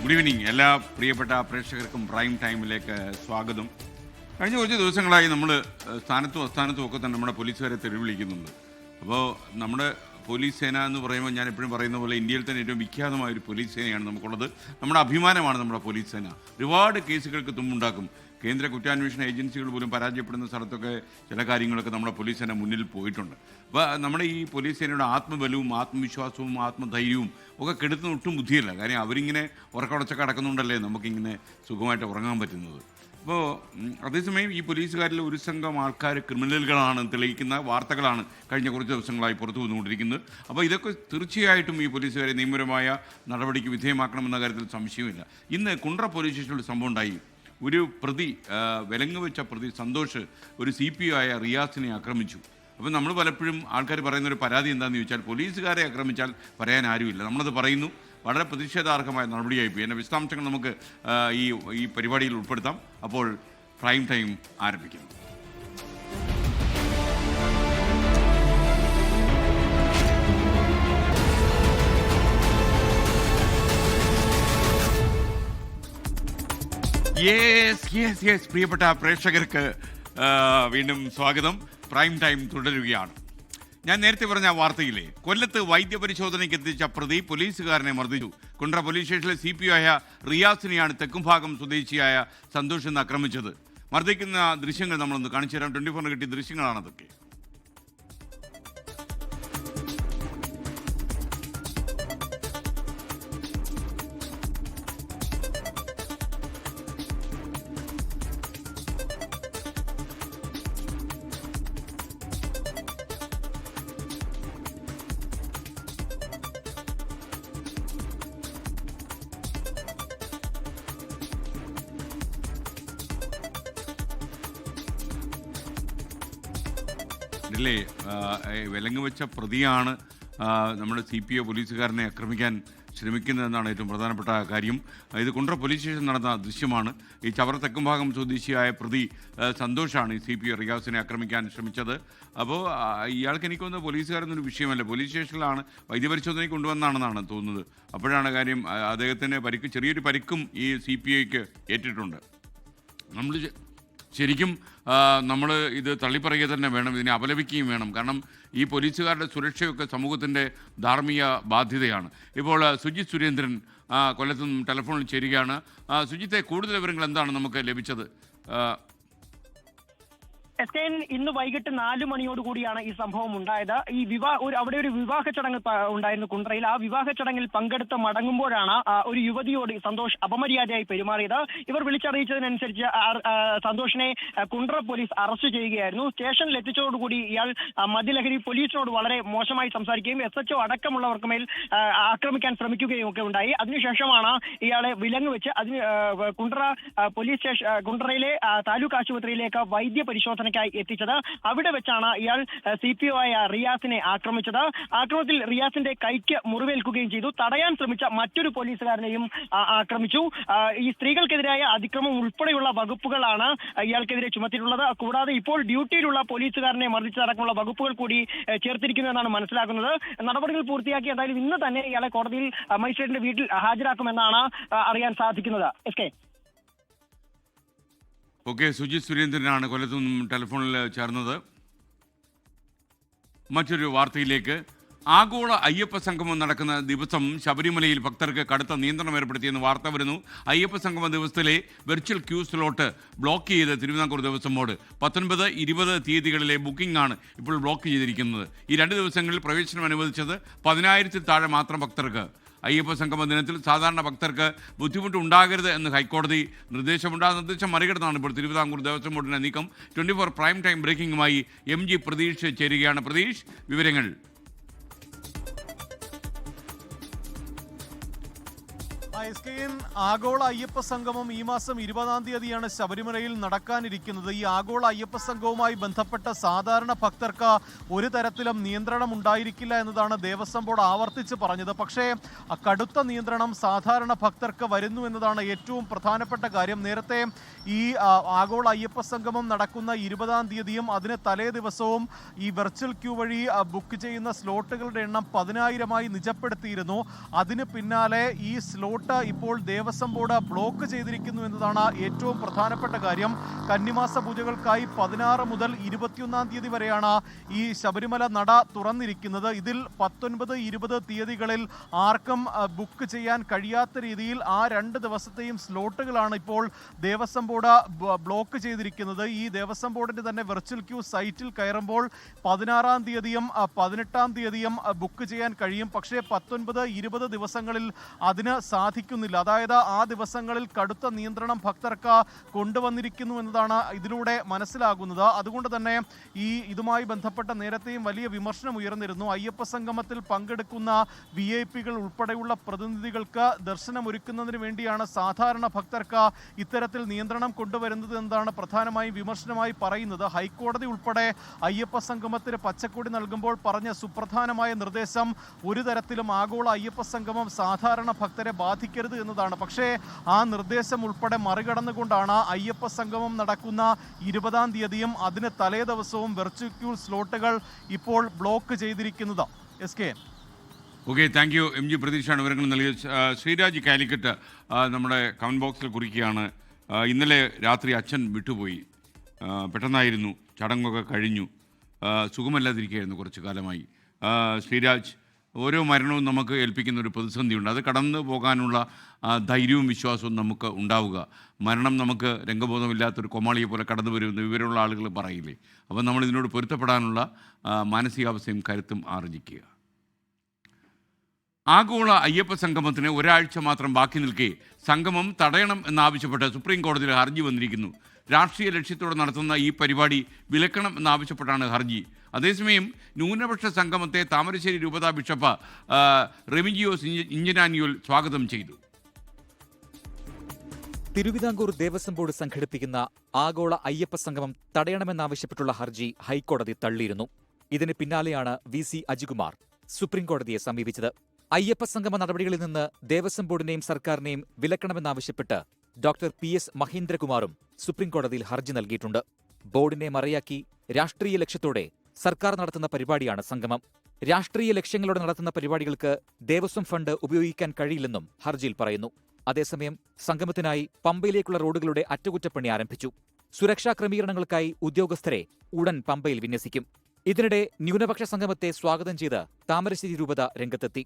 Good evening. എല്ലാ പ്രിയപ്പെട്ട പ്രേക്ഷകർക്കും പ്രൈം ടൈമിലേക്ക് സ്വാഗതം. കഴിഞ്ഞ കുറച്ച് ദിവസങ്ങളായി നമ്മൾ സ്ഥാനത്തും അസ്ഥാനത്തും ഒക്കെ തന്നെ നമ്മുടെ പോലീസുകാരെ തെരുവിളിക്കുന്നുണ്ട്. അപ്പോൾ നമ്മുടെ പോലീസ് സേന എന്ന് പറയുമ്പോൾ ഞാൻ എപ്പോഴും പറയുന്ന പോലെ ഇന്ത്യയിൽ തന്നെ ഏറ്റവും വിഖ്യാതമായ ഒരു പോലീസ് സേനയാണ് നമുക്കുള്ളത്. നമ്മുടെ അഭിമാനമാണ് നമ്മുടെ പോലീസ് സേന. ഒരുപാട് കേസുകൾക്ക് തുമ്പുണ്ടാക്കും. കേന്ദ്ര കുറ്റാന്വേഷണ ഏജൻസികൾ പോലും പരാജയപ്പെടുന്ന സ്ഥലത്തൊക്കെ ചില കാര്യങ്ങളൊക്കെ നമ്മുടെ പോലീസ് സേന മുന്നിൽ പോയിട്ടുണ്ട്. അപ്പോൾ നമ്മുടെ ഈ പോലീസ് സേനയുടെ ആത്മബലവും ആത്മവിശ്വാസവും ആത്മധൈര്യവും ഒക്കെ കെടുത്തുന്ന ഒട്ടും ബുദ്ധിയില്ല. കാര്യം അവരിങ്ങനെ ഉറക്കടച്ചൊക്കെ അടക്കുന്നുണ്ടല്ലേ നമുക്കിങ്ങനെ സുഖമായിട്ട് ഉറങ്ങാൻ പറ്റുന്നത്. അപ്പോൾ അതേസമയം ഈ പോലീസുകാരിൽ ഒരു സംഘം ആൾക്കാർ ക്രിമിനലുകളാണ് തെളിയിക്കുന്ന വാർത്തകളാണ് കഴിഞ്ഞ കുറച്ച് ദിവസങ്ങളായി പുറത്തു വന്നുകൊണ്ടിരിക്കുന്നത്. അപ്പോൾ ഇതൊക്കെ തീർച്ചയായിട്ടും ഈ പോലീസുകാരെ നിയമപരമായ നടപടിക്ക് വിധേയമാക്കണമെന്ന കാര്യത്തിൽ സംശയമില്ല. ഇന്ന് കുണ്ട്ര പോലീസ് സ്റ്റേഷനിൽ സംഭവം ഉണ്ടായി. ഒരു പ്രതി വിലങ്ങ് വെച്ച പ്രതി സന്തോഷ് ഒരു CPO ആയ റിയാസിനെ ആക്രമിച്ചു. അപ്പോൾ നമ്മൾ പലപ്പോഴും ആൾക്കാർ പറയുന്നൊരു പരാതി എന്താണെന്ന് ചോദിച്ചാൽ പോലീസുകാരെ ആക്രമിച്ചാൽ പറയാൻ ആരുമില്ല. നമ്മളത് പറയുന്നു. വളരെ പ്രതിഷേധാർഹമായ നടപടിയായിപ്പോയി. എൻ്റെ വിശദാംശങ്ങൾ നമുക്ക് ഈ പരിപാടിയിൽ ഉൾപ്പെടുത്താം. അപ്പോൾ പ്രൈം ടൈം ആരംഭിക്കുന്നു. യെസ് പ്രിയപ്പെട്ട പ്രേക്ഷകർക്ക് വീണ്ടും സ്വാഗതം. പ്രൈം ടൈം തുടരുകയാണ്. ഞാൻ നേരത്തെ പറഞ്ഞ വാർത്തയിലെ കൊല്ലത്ത് വൈദ്യപരിശോധനയ്ക്ക് എത്തിച്ച പ്രതി പോലീസുകാരനെ മർദ്ദിച്ചു. കുണ്ട്ര പോലീസ് സ്റ്റേഷനിലെ CPO ആയ റിയാസിനെയാണ് തെക്കുംഭാഗം സ്വദേശിയായ സന്തോഷ് എന്ന് ആക്രമിച്ചത്. മർദ്ദിക്കുന്ന ദൃശ്യങ്ങൾ നമ്മളൊന്ന് കാണിച്ചു തരാം. 24 കിട്ടിയ ദൃശ്യങ്ങളാണ് അതൊക്കെ. ഇതിലെ വിലങ്ങ് വെച്ച പ്രതിയാണ് നമ്മുടെ CPO പോലീസുകാരനെ ആക്രമിക്കാൻ ശ്രമിക്കുന്നതെന്നാണ് ഏറ്റവും പ്രധാനപ്പെട്ട കാര്യം. ഇത് കുണ്ട്ര പോലീസ് സ്റ്റേഷൻ നടന്ന ദൃശ്യമാണ്. ഈ ചവറ തെക്കുംഭാഗം സ്വദേശിയായ പ്രതി സന്തോഷാണ് ഈ CPO റിയാസിനെ ആക്രമിക്കാൻ ശ്രമിച്ചത്. അപ്പോൾ ഇയാൾക്ക് എനിക്കൊന്ന് പോലീസുകാരൊന്നൊരു വിഷയമല്ല. പോലീസ് സ്റ്റേഷനിലാണ് വൈദ്യപരിശോധനയ്ക്ക് കൊണ്ടുവന്നാണെന്നാണ് തോന്നുന്നത്. അപ്പോഴാണ് കാര്യം അദ്ദേഹത്തിന് ചെറിയൊരു പരിക്കും ഈ CPOയ്ക്ക് ഏറ്റിട്ടുണ്ട്. നമ്മൾ ശരിക്കും നമ്മൾ ഇത് തള്ളിപ്പറയുക തന്നെ വേണം, ഇതിനെ അപലപിക്കുകയും വേണം. കാരണം ഈ പോലീസുകാരുടെ സുരക്ഷയൊക്കെ സമൂഹത്തിൻ്റെ ധാർമ്മിക ബാധ്യതയാണ്. ഇപ്പോൾ സുജിത് സുരേന്ദ്രൻ കൊല്ലത്തു നിന്നും ടെലിഫോണിൽ ചേരുകയാണ്. സുജിത്തെ, കൂടുതൽ വിവരങ്ങൾ എന്താണ് നമുക്ക് ലഭിച്ചത്? SKN ഇന്ന് വൈകിട്ട് 4 മണിയോടുകൂടിയാണ് ഈ സംഭവം ഉണ്ടായത്. ഈ അവിടെ ഒരു വിവാഹ ചടങ്ങ് ഉണ്ടായിരുന്നു കുണ്ട്രയിൽ. ആ വിവാഹ ചടങ്ങിൽ പങ്കെടുത്ത് മടങ്ങുമ്പോഴാണ് ഒരു യുവതിയോട് സന്തോഷ് അപമര്യാദയായി പെരുമാറിയത്. ഇവർ വിളിച്ചറിയിച്ചതിനനുസരിച്ച് സന്തോഷിനെ കുണ്ട്ര പോലീസ് അറസ്റ്റ് ചെയ്യുകയായിരുന്നു. സ്റ്റേഷനിൽ എത്തിച്ചതോടുകൂടി ഇയാൾ മദ്യലഹരി പോലീസിനോട് വളരെ മോശമായി സംസാരിക്കുകയും SHO അടക്കമുള്ളവർക്ക് മേൽ ആക്രമിക്കാൻ ശ്രമിക്കുകയും ഒക്കെ ഉണ്ടായി. അതിനുശേഷമാണ് ഇയാളെ വിലങ്ങ് വെച്ച് കുണ്ട്ര പോലീസ് സ്റ്റേഷൻ കുണ്ട്രയിലെ താലൂക്ക് ആശുപത്രിയിലേക്ക് വൈദ്യ പരിശോധന എത്തിച്ചത്. അവിടെ വെച്ചാണ് ഇയാൾ CPO ആയ റിയാസിനെ ആക്രമിച്ചത്. ആക്രമണത്തിൽ റിയാസിന്റെ കൈക്ക് മുറിവേൽക്കുകയും ചെയ്തു. തടയാൻ ശ്രമിച്ച മറ്റൊരു പോലീസുകാരനെയും ആക്രമിച്ചു. ഈ സ്ത്രീകൾക്കെതിരായ അതിക്രമം ഉൾപ്പെടെയുള്ള വകുപ്പുകളാണ് ഇയാൾക്കെതിരെ ചുമത്തിയിട്ടുള്ളത്. കൂടാതെ ഇപ്പോൾ ഡ്യൂട്ടിയിലുള്ള പോലീസുകാരനെ മർദ്ദിച്ചതടക്കമുള്ള വകുപ്പുകൾ കൂടി ചേർത്തിരിക്കുന്നതെന്നാണ് മനസ്സിലാക്കുന്നത്. നടപടികൾ പൂർത്തിയാക്കി എന്തായാലും ഇന്ന് തന്നെ ഇയാളെ കോടതിയിൽ മജിസ്ട്രേറ്റിന്റെ വീട്ടിൽ ഹാജരാക്കുമെന്നാണ് അറിയാൻ സാധിക്കുന്നത്. ഓക്കെ, സുജിത് സുരേന്ദ്രനാണ് കൊല്ലത്തു നിന്നും ടെലിഫോണിൽ ചേർന്നത്. മറ്റൊരു വാർത്തയിലേക്ക്. ആഗോള അയ്യപ്പ സംഗമം നടക്കുന്ന ദിവസം ശബരിമലയിൽ ഭക്തർക്ക് കടുത്ത നിയന്ത്രണം ഏർപ്പെടുത്തിയെന്ന് വാർത്ത വരുന്നു. അയ്യപ്പ സംഗമ ദിവസത്തിലെ വെർച്വൽ ക്യൂ സ്ലോട്ട് ബ്ലോക്ക് ചെയ്ത് തിരുവിതാംകൂർ ദേവസ്വം ബോർഡ് 19, 20 തീയതികളിലെ ബുക്കിംഗ് ആണ് ഇപ്പോൾ ബ്ലോക്ക് ചെയ്തിരിക്കുന്നത്. ഈ 2 ദിവസങ്ങളിൽ പ്രവേശനം അനുവദിച്ചത് 10,000-ൽ താഴെ മാത്രം ഭക്തർക്ക്. അയ്യപ്പ സംഗമ ദിനത്തിൽ സാധാരണ ഭക്തർക്ക് ബുദ്ധിമുട്ടുണ്ടാകരുത് എന്ന് ഹൈക്കോടതി നിർദ്ദേശമുണ്ട്. ആ നിർദ്ദേശം മറികടന്നാണ് ഇപ്പോൾ തിരുവിതാംകൂർ ദേവസ്വം ബോർഡിന്റെ നീക്കം. 24 പ്രൈം ടൈം ബ്രേക്കിംഗുമായി MG പ്രതീഷ് ചേരുകയാണ്. പ്രതീഷ്, വിവരങ്ങൾ. ആഗോള അയ്യപ്പ സംഗമം ഈ മാസം 20-ാം തീയതിയാണ് ശബരിമലയിൽ നടക്കാനിരിക്കുന്നത്. ഈ ആഗോള അയ്യപ്പ സംഘവുമായി ബന്ധപ്പെട്ട സാധാരണ ഭക്തർക്ക് ഒരു തരത്തിലും നിയന്ത്രണം ഉണ്ടായിരിക്കില്ല എന്നതാണ് ദേവസ്വം ബോർഡ് ആവർത്തിച്ച് പറഞ്ഞത്. പക്ഷേ കടുത്ത നിയന്ത്രണം സാധാരണ ഭക്തർക്ക് വരുന്നു എന്നതാണ് ഏറ്റവും പ്രധാനപ്പെട്ട കാര്യം. നേരത്തെ ഈ ആഗോള അയ്യപ്പ സംഗമം നടക്കുന്ന 20-ാം തീയതിയും അതിന് തലേ ദിവസവും ഈ വെർച്വൽ ക്യൂ വഴി ബുക്ക് ചെയ്യുന്ന സ്ലോട്ടുകളുടെ എണ്ണം 10,000-ആയി നിജപ്പെടുത്തിയിരുന്നു. അതിന് പിന്നാലെ ഈ സ്ലോട്ട് റൂട്ട് ഇപ്പോൾ ദേവസ്വം ബോർഡ് ബ്ലോക്ക് ചെയ്തിരിക്കുന്നു എന്നതാണ് ഏറ്റവും പ്രധാനപ്പെട്ട കാര്യം. കന്നിമാസ പൂജകൾക്കായി 16 മുതൽ 21 തീയതി വരെയാണ് ഈ ശബരിമല നട തുറന്നിരിക്കുന്നത്. ഇതിൽ 19, 20 തീയതികളിൽ ആർക്കും ബുക്ക് ചെയ്യാൻ കഴിയാത്ത രീതിയിൽ ആ 2 ദിവസത്തെയും സ്ലോട്ടുകളാണ് ഇപ്പോൾ ദേവസ്വം ബോർഡ് ബ്ലോക്ക് ചെയ്തിരിക്കുന്നത്. ഈ ദേവസ്വം ബോർഡിന്റെ തന്നെ വെർച്വൽ ക്യൂ സൈറ്റിൽ കയറുമ്പോൾ 16 തീയതിയും 18 തീയതിയും ബുക്ക് ചെയ്യാൻ കഴിയും. പക്ഷേ 19, 20 ദിവസങ്ങളിൽ അതിന് സാധിക്കുന്നില്ല. അതായത് ആ ദിവസങ്ങളിൽ കടുത്ത നിയന്ത്രണം ഭക്തർക്ക് കൊണ്ടുവന്നിരിക്കുന്നു എന്നതാണ് ഇതിലൂടെ മനസ്സിലാകുന്നത്. അതുകൊണ്ട് തന്നെ ഇതുമായി ബന്ധപ്പെട്ട നേരത്തെയും വലിയ വിമർശനം ഉയർന്നിരുന്നു. അയ്യപ്പ സംഗമത്തിൽ പങ്കെടുക്കുന്ന VIP-കൾ ഉൾപ്പെടെയുള്ള പ്രതിനിധികൾക്ക് ദർശനമൊരുക്കുന്നതിന് വേണ്ടിയാണ് സാധാരണ ഭക്തർക്ക് ഇത്തരത്തിൽ നിയന്ത്രണം കൊണ്ടുവരുന്നത് എന്നതാണ് പ്രധാനമായും വിമർശനമായി പറയുന്നത്. ഹൈക്കോടതി ഉൾപ്പെടെ അയ്യപ്പ സംഗമത്തിന് പച്ചക്കൊടി നൽകുമ്പോൾ പറഞ്ഞ സുപ്രധാനമായ നിർദ്ദേശം ഒരു തരത്തിലും ആഗോള അയ്യപ്പ സംഗമം സാധാരണ ഭക്തരെ ബാധിക്കരുത് എന്നതാണ്. പക്ഷേ ആ നിർദ്ദേശം ഉൾപ്പെടെ മറികടന്നുകൊണ്ടാണ് അയ്യപ്പ സംഗമം നടക്കുന്ന 20 തീയതിയും അതിന് തലേ ദിവസവും വെർച്വൽ സ്ലോട്ടുകൾ ഇപ്പോൾ ബ്ലോക്ക് ചെയ്തിരിക്കുന്നത്. SK. Okay, thank U. MG പ്രതീക്ഷയാണ് വിവരങ്ങൾ നൽകിയത്. ശ്രീരാജ് കാലിക്കറ്റ് നമ്മുടെ കമൻറ്റ് ബോക്സിൽ കുറിക്കുകയാണ്. ഇന്നലെ രാത്രി അച്ഛൻ വിട്ടുപോയി, പെട്ടെന്നായിരുന്നു, ചടങ്ങൊക്കെ കഴിഞ്ഞു, സുഖമല്ലാതിരിക്കുകയായിരുന്നു കുറച്ചു കാലമായി. ശ്രീരാജ്, ഓരോ മരണവും നമുക്ക് ഏൽപ്പിക്കുന്ന ഒരു പ്രതിസന്ധിയുണ്ട്. അത് കടന്നു പോകാനുള്ള ധൈര്യവും വിശ്വാസവും നമുക്ക് ഉണ്ടാവുക. മരണം നമുക്ക് രംഗബോധമില്ലാത്തൊരു കൊമാളിയെ പോലെ കടന്നു വരുമെന്ന് വിവരമുള്ള ആളുകൾ പറയില്ലേ. അപ്പോൾ നമ്മൾ ഇതിനോട് പൊരുത്തപ്പെടാനുള്ള മാനസികാവസ്ഥയും കരുത്തും ആർജിക്കുക. ആഗോള അയ്യപ്പ സംഗമത്തിന് ഒരാഴ്ച മാത്രം ബാക്കി നിൽക്കെ സംഗമം തടയണം എന്നാവശ്യപ്പെട്ട് സുപ്രീം കോടതിയിൽ ഹർജി വന്നിരിക്കുന്നു. രാഷ്ട്രീയ ലക്ഷ്യത്തോടെ നടത്തുന്ന ഈ പരിപാടി വിലക്കണം എന്നാവശ്യപ്പെട്ടാണ് ഹർജി. അതേസമയം ന്യൂനപക്ഷ സംഗമത്തെ താമരശ്ശേരി രൂപതാ ബിഷപ്പ് റെമിജിയോസ് ഇഞ്ചനാനിയോൽ സ്വാഗതം ചെയ്തു. തിരുവിതാംകൂർ ദേവസ്വം ബോർഡ് സംഘടിപ്പിക്കുന്ന ആഗോള അയ്യപ്പ സംഗമം തടയണമെന്നാവശ്യപ്പെട്ടുള്ള ഹർജി ഹൈക്കോടതി തള്ളിയിരുന്നു. ഇതിന് പിന്നാലെയാണ് VC അജികുമാർ സുപ്രീംകോടതിയെ സമീപിച്ചത്. അയ്യപ്പ സംഗമ നടപടികളിൽ നിന്ന് ദേവസ്വം ബോർഡിനെയും സർക്കാരിനെയും വിലക്കണമെന്നാവശ്യപ്പെട്ട് ഡോക്ടർ PS മഹേന്ദ്രകുമാറും സുപ്രീംകോടതിയിൽ ഹർജി നൽകിയിട്ടുണ്ട്. ബോർഡിനെ മറയാക്കി രാഷ്ട്രീയ ലക്ഷ്യത്തോടെ സർക്കാർ നടത്തുന്ന പരിപാടിയാണ് സംഗമം. രാഷ്ട്രീയ ലക്ഷ്യങ്ങളോടെ നടത്തുന്ന പരിപാടികൾക്ക് ദേവസ്വം ഫണ്ട് ഉപയോഗിക്കാൻ കഴിയില്ലെന്നും ഹർജിയിൽ പറയുന്നു. അതേസമയം സംഗമത്തിനായി പമ്പയിലേക്കുള്ള റോഡുകളുടെ അറ്റകുറ്റപ്പണി ആരംഭിച്ചു. സുരക്ഷാ ക്രമീകരണങ്ങൾക്കായി ഉദ്യോഗസ്ഥരെ ഉടൻ പമ്പയിൽ വിന്യസിക്കും. ഇതിനിടെ ന്യൂനപക്ഷ സംഗമത്തെ സ്വാഗതം ചെയ്ത് താമരശ്ശേരി രൂപത രംഗത്തെത്തി.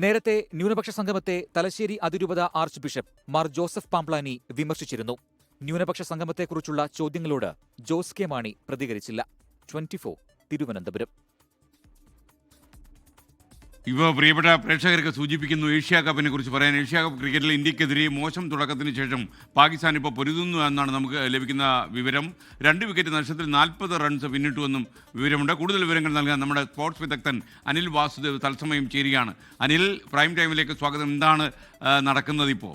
നേരത്തെ ന്യൂനപക്ഷ സംഗമത്തെ തലശ്ശേരി അതിരൂപത ആർച്ച് ബിഷപ്പ് മാർ ജോസഫ് പാംപ്ലാനി വിമർശിച്ചിരുന്നു. ന്യൂനപക്ഷ സംഗമത്തെക്കുറിച്ചുള്ള ചോദ്യങ്ങളോട് ജോസ് കെ മാണി പ്രതികരിച്ചില്ല. 24 തിരുവനന്തപുരം. പ്രിയപ്പെട്ട പ്രേക്ഷകർക്ക് സൂചിപ്പിക്കുന്നു ഏഷ്യാ കപ്പിനെ കുറിച്ച് പറയാൻ. ഏഷ്യാ കപ്പ് ക്രിക്കറ്റിൽ ഇന്ത്യക്കെതിരെ മോശം തുടക്കത്തിന് ശേഷം പാകിസ്ഥാൻ ഇപ്പോൾ പൊരുതുന്നു എന്നാണ് നമുക്ക് ലഭിക്കുന്ന വിവരം. 2 വിക്കറ്റ് നഷ്ടത്തിൽ 40 റൺസ് പിന്നിട്ടുവെന്നും വിവരമുണ്ട്. കൂടുതൽ വിവരങ്ങൾ നൽകാൻ നമ്മുടെ സ്പോർട്സ് വിദഗ്ധൻ അനിൽ വാസുദേവ് തത്സമയം ചേരുകയാണ്. അനിൽ, പ്രൈം ടൈമിലേക്ക് സ്വാഗതം. എന്താണ് നടക്കുന്നത് ഇപ്പോൾ?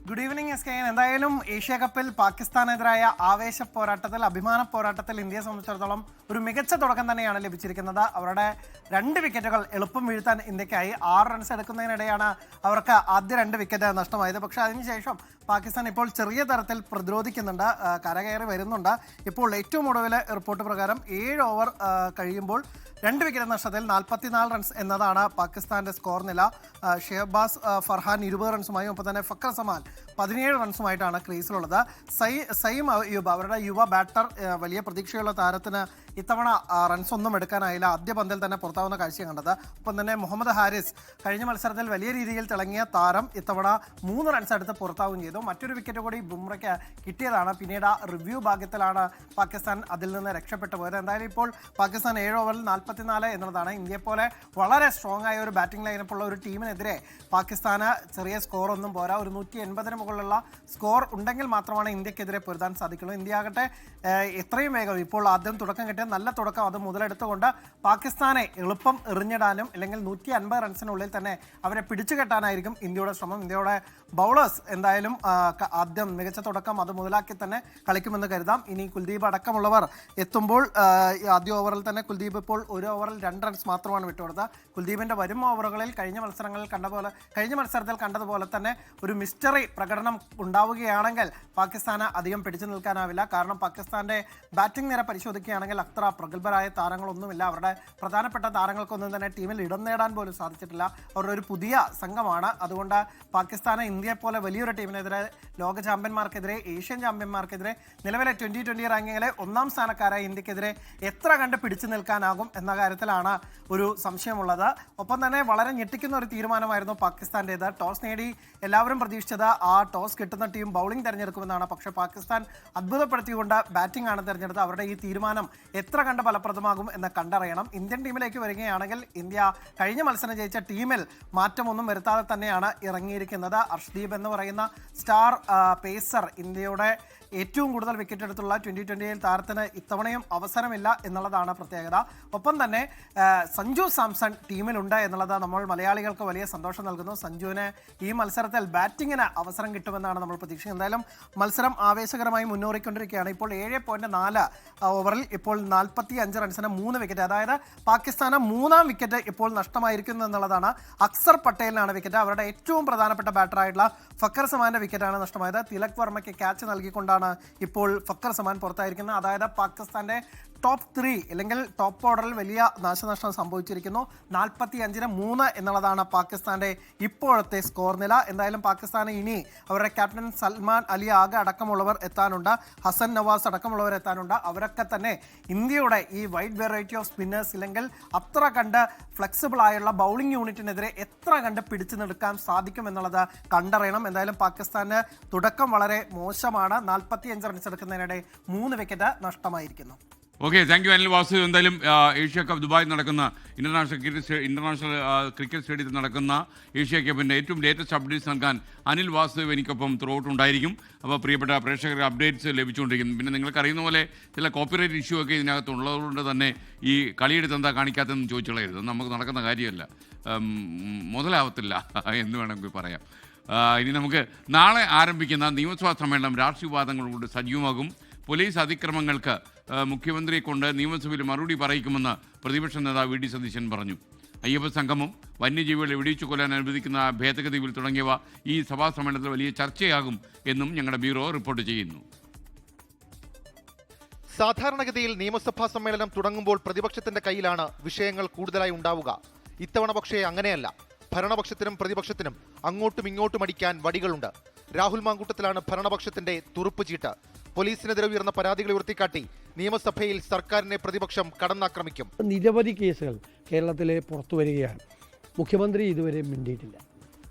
Good evening SK. എന്തായാലും ഏഷ്യ കപ്പിൽ പാകിസ്ഥാനെതിരായ ആവേശ പോരാട്ടത്തിൽ, അഭിമാന പോരാട്ടത്തിൽ ഇന്ത്യയെ സംബന്ധിച്ചിടത്തോളം ഒരു മികച്ച തുടക്കം തന്നെയാണ് ലഭിച്ചിരിക്കുന്നത്. അവരുടെ 2 വിക്കറ്റുകൾ എളുപ്പം വീഴ്ത്താൻ ഇന്ത്യക്കായി. 6 റൺസ് എടുക്കുന്നതിനിടെയാണ് അവർക്ക് ആദ്യ 2 വിക്കറ്റ് നഷ്ടമായത്. പക്ഷേ അതിനുശേഷം പാകിസ്ഥാൻ ഇപ്പോൾ ചെറിയ തരത്തിൽ പ്രതിരോധിക്കുന്നുണ്ട്, കരകയറി വരുന്നുണ്ട്. ഇപ്പോൾ ഏറ്റവും ഒടുവിൽ റിപ്പോർട്ട് പ്രകാരം 7 ഓവർ കഴിയുമ്പോൾ 2 വിക്കറ്റ് നഷ്ടത്തിൽ 44 റൺസ് എന്നതാണ് പാകിസ്ഥാന്റെ സ്കോർ നില. ഷെഹബാസ് ഫർഹാൻ 20 റൺസുമായും ഒപ്പം തന്നെ ഫക്കർ സമാൻ 17 റൺസുമായിട്ടാണ് ക്രീസിലുള്ളത്. സൈം അയ്യൂബ്, അവരുടെ യുവ ബാറ്റർ, വലിയ പ്രതീക്ഷയുള്ള താരത്തിന് ഇത്തവണ റൺസ് ഒന്നും എടുക്കാനായില്ല. ആദ്യ പന്തിൽ തന്നെ പുറത്താവുന്ന കാഴ്ച കണ്ടത്. ഒപ്പം തന്നെ മുഹമ്മദ് ഹാരിസ്, കഴിഞ്ഞ മത്സരത്തിൽ വലിയ രീതിയിൽ തിളങ്ങിയ താരം, ഇത്തവണ 3 റൺസ് എടുത്ത് പുറത്താവുകയും ചെയ്തു. മറ്റൊരു വിക്കറ്റ് കൂടി ബുംറയ്ക്ക് കിട്ടിയതാണ്. പിന്നീട് റിവ്യൂ ഭാഗ്യത്തിലാണ് പാകിസ്ഥാൻ അതിൽ നിന്ന് രക്ഷപ്പെട്ടു പോയത്. എന്തായാലും ഇപ്പോൾ പാകിസ്ഥാൻ 7 ഓവറിൽ 44 എന്നതാണ്. ഇന്ത്യയെപ്പോലെ വളരെ സ്ട്രോങ് ആയ ഒരു ബാറ്റിംഗ് ലൈനപ്പുള്ള ഒരു ടീമിനെതിരെ പാകിസ്ഥാന് ചെറിയ സ്കോർ ഒന്നും പോരാ. ഒരു 180-ന് മുകളിലുള്ള സ്കോർ ഉണ്ടെങ്കിൽ മാത്രമാണ് ഇന്ത്യക്കെതിരെ പൊരുതാൻ സാധിക്കുള്ളൂ. ഇന്ത്യ ആകട്ടെ എത്രയും വേഗം ഇപ്പോൾ ആദ്യം തുടക്കം കിട്ടിയ നല്ല തുടക്കം അത് മുതലെടുത്തുകൊണ്ട് പാകിസ്ഥാനെ എളുപ്പം എറിഞ്ഞിടാനും അല്ലെങ്കിൽ 150 റൺസിനുള്ളിൽ തന്നെ അവരെ പിടിച്ചു കെട്ടാനായിരിക്കും ഇന്ത്യയുടെ ശ്രമം. ഇന്ത്യയുടെ ബൗളേഴ്സ് എന്തായാലും ആദ്യം മികച്ച തുടക്കം അത് മുതലാക്കി തന്നെ കളിക്കുമെന്ന് കരുതാം. ഇനി കുൽദീപ് അടക്കമുള്ളവർ എത്തുമ്പോൾ ആദ്യ ഓവറിൽ തന്നെ കുൽദീപ് ഇപ്പോൾ ഒരു ഓവറിൽ 2 റൺസ് മാത്രമാണ് വിട്ടുകൊടുത്തത്. കുൽദീപിന്റെ വരും ഓവറുകളിൽ കഴിഞ്ഞ മത്സരത്തിൽ കണ്ടതുപോലെ തന്നെ ഒരു മിസ്റ്ററി പ്രകടനം ഉണ്ടാവുകയാണെങ്കിൽ പാകിസ്ഥാന് അധികം പിടിച്ചു നിൽക്കാനാവില്ല. കാരണം പാകിസ്ഥാന്റെ ബാറ്റിംഗ് നിര പരിശോധിക്കുകയാണെങ്കിൽ അത്ര പ്രഗത്ഭരായ താരങ്ങളൊന്നുമില്ല. അവരുടെ പ്രധാനപ്പെട്ട താരങ്ങൾക്കൊന്നും തന്നെ ടീമിൽ ഇടം നേടാൻ പോലും സാധിച്ചിട്ടില്ല. അവരുടെ ഒരു പുതിയ സംഘമാണ്. അതുകൊണ്ട് പാകിസ്ഥാന് ഇന്ത്യയെ പോലെ വലിയൊരു ടീമിനെതിരെ, ലോക ചാമ്പ്യന്മാർക്കെതിരെ, ഏഷ്യൻ ചാമ്പ്യന്മാർക്കെതിരെ, നിലവിലെ 2020 റാങ്കിങ്ങിലെ 1ാം സ്ഥാനക്കാരായ ഇന്ത്യക്കെതിരെ എത്ര കണ്ട് പിടിച്ചു നിൽക്കാനാകും എന്ന കാര്യത്തിലാണ് ഒരു സംശയമുള്ളത്. ഒപ്പം തന്നെ വളരെ ഞെട്ടിക്കുന്ന ഒരു തീരുമാനമായിരുന്നു പാകിസ്ഥാൻ്റേത്. ടോസ് നേടി എല്ലാവരും പ്രതീക്ഷിച്ചത് ആ ടോസ് കിട്ടുന്ന ടീം ബൗളിംഗ് തിരഞ്ഞെടുക്കുമെന്നാണ്. പക്ഷേ പാകിസ്ഥാൻ അത്ഭുതപ്പെടുത്തിക്കൊണ്ട് ബാറ്റിംഗ് ആണ് തിരഞ്ഞെടുത്തത്. അവരുടെ ഈ തീരുമാനം എത്ര കണ്ട് ഫലപ്രദമാകും എന്ന് കണ്ടറിയണം. ഇന്ത്യൻ ടീമിലേക്ക് വരികയാണെങ്കിൽ ഇന്ത്യ കഴിഞ്ഞ മത്സരം ജയിച്ച ടീമിൽ മാറ്റമൊന്നും വരുത്താതെ തന്നെയാണ് ഇറങ്ങിയിരിക്കുന്നത്. അർഷ്ദീപ് എന്ന് പറയുന്ന സ്റ്റാർ പേസർ, ഇന്ത്യയുടെ ഏറ്റവും കൂടുതൽ വിക്കറ്റ് എടുത്തുള്ള 2020 താരത്തിന് ഇത്തവണയും അവസരമില്ല എന്നുള്ളതാണ് പ്രത്യേകത. ഒപ്പം തന്നെ സഞ്ജു സാംസൺ ടീമിലുണ്ട് എന്നുള്ളത് നമ്മൾ മലയാളികൾക്ക് വലിയ സന്തോഷം നൽകുന്നു. സഞ്ജുവിന് ഈ മത്സരത്തിൽ ബാറ്റിങ്ങിന് അവസരം കിട്ടുമെന്നാണ് നമ്മൾ പ്രതീക്ഷിക്കുന്നത്. എന്തായാലും മത്സരം ആവേശകരമായി മുന്നേറിക്കൊണ്ടിരിക്കുകയാണ്. ഇപ്പോൾ 7.4 ഓവറിൽ ഇപ്പോൾ 45 റൺസിന് 3 വിക്കറ്റ്. അതായത് പാകിസ്ഥാന് 3ാം വിക്കറ്റ് ഇപ്പോൾ നഷ്ടമായിരിക്കുന്നു എന്നുള്ളതാണ്. അക്സർ പട്ടേലിനാണ് വിക്കറ്റ്. അവരുടെ ഏറ്റവും പ്രധാനപ്പെട്ട ബാറ്ററായിട്ടുള്ള ഫക്കർ സമാന്റെ വിക്കറ്റാണ് നഷ്ടമായത്. തിലക് വർമ്മയ്ക്ക് ക്യാച്ച് നൽകിക്കൊണ്ടാണ് ഇപ്പോൾ ഫക്കർ സമാൻ പുറത്തായിരിക്കുന്നത്. അതായത് പാകിസ്ഥാന്റെ ടോപ്പ് 3 അല്ലെങ്കിൽ ടോപ്പ് ഓർഡറിൽ വലിയ നാശനഷ്ടം സംഭവിച്ചിരിക്കുന്നു. 45-3 എന്നുള്ളതാണ് പാകിസ്ഥാന്റെ ഇപ്പോഴത്തെ സ്കോർ നില. എന്തായാലും പാകിസ്ഥാന് ഇനി അവരുടെ ക്യാപ്റ്റൻ സൽമാൻ അലി ആഗ അടക്കമുള്ളവർ എത്താനുണ്ട്, ഹസൻ നവാസ് അടക്കമുള്ളവർ എത്താനുണ്ട്. അവരൊക്കെ തന്നെ ഇന്ത്യയുടെ ഈ വൈഡ് വെറൈറ്റി ഓഫ് സ്പിന്നേഴ്സ് ഇല്ലെങ്കിൽ അത്ര കണ്ട് ഫ്ലെക്സിബിൾ ആയുള്ള ബൗളിംഗ് യൂണിറ്റിനെതിരെ എത്ര കണ്ട് പിടിച്ചു നിൽക്കാൻ സാധിക്കും എന്നുള്ളത് കണ്ടറിയണം. എന്തായാലും പാകിസ്ഥാന് തുടക്കം വളരെ മോശമാണ്. 45 റൺസ് എടുക്കുന്നതിനിടെ 3 വിക്കറ്റ് നഷ്ടമായിരിക്കുന്നു. Okay, thank you Anil Vasu. എന്തായാലും ഏഷ്യ കപ്പ് ദുബായിൽ നടക്കുന്ന ഇന്റർനാഷണൽ ക്രിക്കറ്റ് സ്റ്റേഡിയത്തിൽ നടക്കുന്ന ഏഷ്യ കപ്പിൻ്റെ ഏറ്റവും ലേറ്റസ്റ്റ് അപ്ഡേറ്റ്സ് നൽകാൻ അനിൽ വാസു എനിക്കൊപ്പം ത്രൂ ഔട്ട് ഉണ്ടായിരിക്കും. അപ്പോൾ പ്രിയപ്പെട്ട പ്രേക്ഷകർക്ക് അപ്ഡേറ്റ്സ് ലഭിച്ചുകൊണ്ടിരിക്കുന്നു. പിന്നെ നിങ്ങൾക്ക് അറിയുന്ന പോലെ ചില കോപ്പിറൈറ്റ് ഇഷ്യൂ ഒക്കെ ഇതിനകത്ത് ഉള്ളതുകൊണ്ട് തന്നെ ഈ കളിയെടുത്ത് എന്താ കാണിക്കാത്തതെന്ന് ചോദിച്ചു കളയരുത്. നമുക്ക് നടക്കുന്ന കാര്യമല്ല, മുതലാവത്തില്ല എന്ന് വേണമെങ്കിൽ പറയാം. ഇനി നമുക്ക് നാളെ ആരംഭിക്കുന്ന നിയമസഭാ സമ്മേളനം രാഷ്ട്രീയ വിവാദങ്ങൾ കൊണ്ട് സജീവമാകും. പോലീസ് അതിക്രമങ്ങൾക്ക് മുഖ്യമന്ത്രിയെ കൊണ്ട് നിയമസഭയിൽ മറുപടി പറയിക്കുമെന്ന് പ്രതിപക്ഷ നേതാവ് വി.ഡി. സതീശൻ പറഞ്ഞു. അയ്യപ്പ സംഗമം, വന്യജീവികളെ വെടിവെച്ചു കൊല്ലാൻ അനുവദിക്കുന്ന ഭേദഗതി ബിൽ തുടങ്ങിയവ ഈ സഭാ സമ്മേളനത്തിൽ വലിയ ചർച്ചയാകും എന്നും ഞങ്ങളുടെ ബ്യൂറോ റിപ്പോർട്ട് ചെയ്യുന്നു. സാധാരണഗതിയിൽ നിയമസഭാ സമ്മേളനം തുടങ്ങുമ്പോൾ പ്രതിപക്ഷത്തിന്റെ കയ്യിലാണ് വിഷയങ്ങൾ കൂടുതലായി ഉണ്ടാവുക. ഇത്തവണ പക്ഷേ അങ്ങനെയല്ല. ഭരണപക്ഷത്തിനും പ്രതിപക്ഷത്തിനും അങ്ങോട്ടും ഇങ്ങോട്ടും അടിക്കാൻ വടികളുണ്ട്. രാഹുൽ മാങ്കൂട്ടത്തിലാണ് ഭരണപക്ഷത്തിന്റെ തുറുപ്പ് ചീട്ട്. പോലീസിനെതിരെ ഉയർന്ന പരാതികൾ ഉയർത്തിക്കാട്ടി നിയമസഭയിൽ സർക്കാരിനെ പ്രതിപക്ഷം കടന്നാക്രമിക്കും. നിരവധി കേസുകൾ കേരളത്തിലെ പുറത്തു വരികയാണ്. മുഖ്യമന്ത്രി ഇതുവരെ മിണ്ടിയിട്ടില്ല.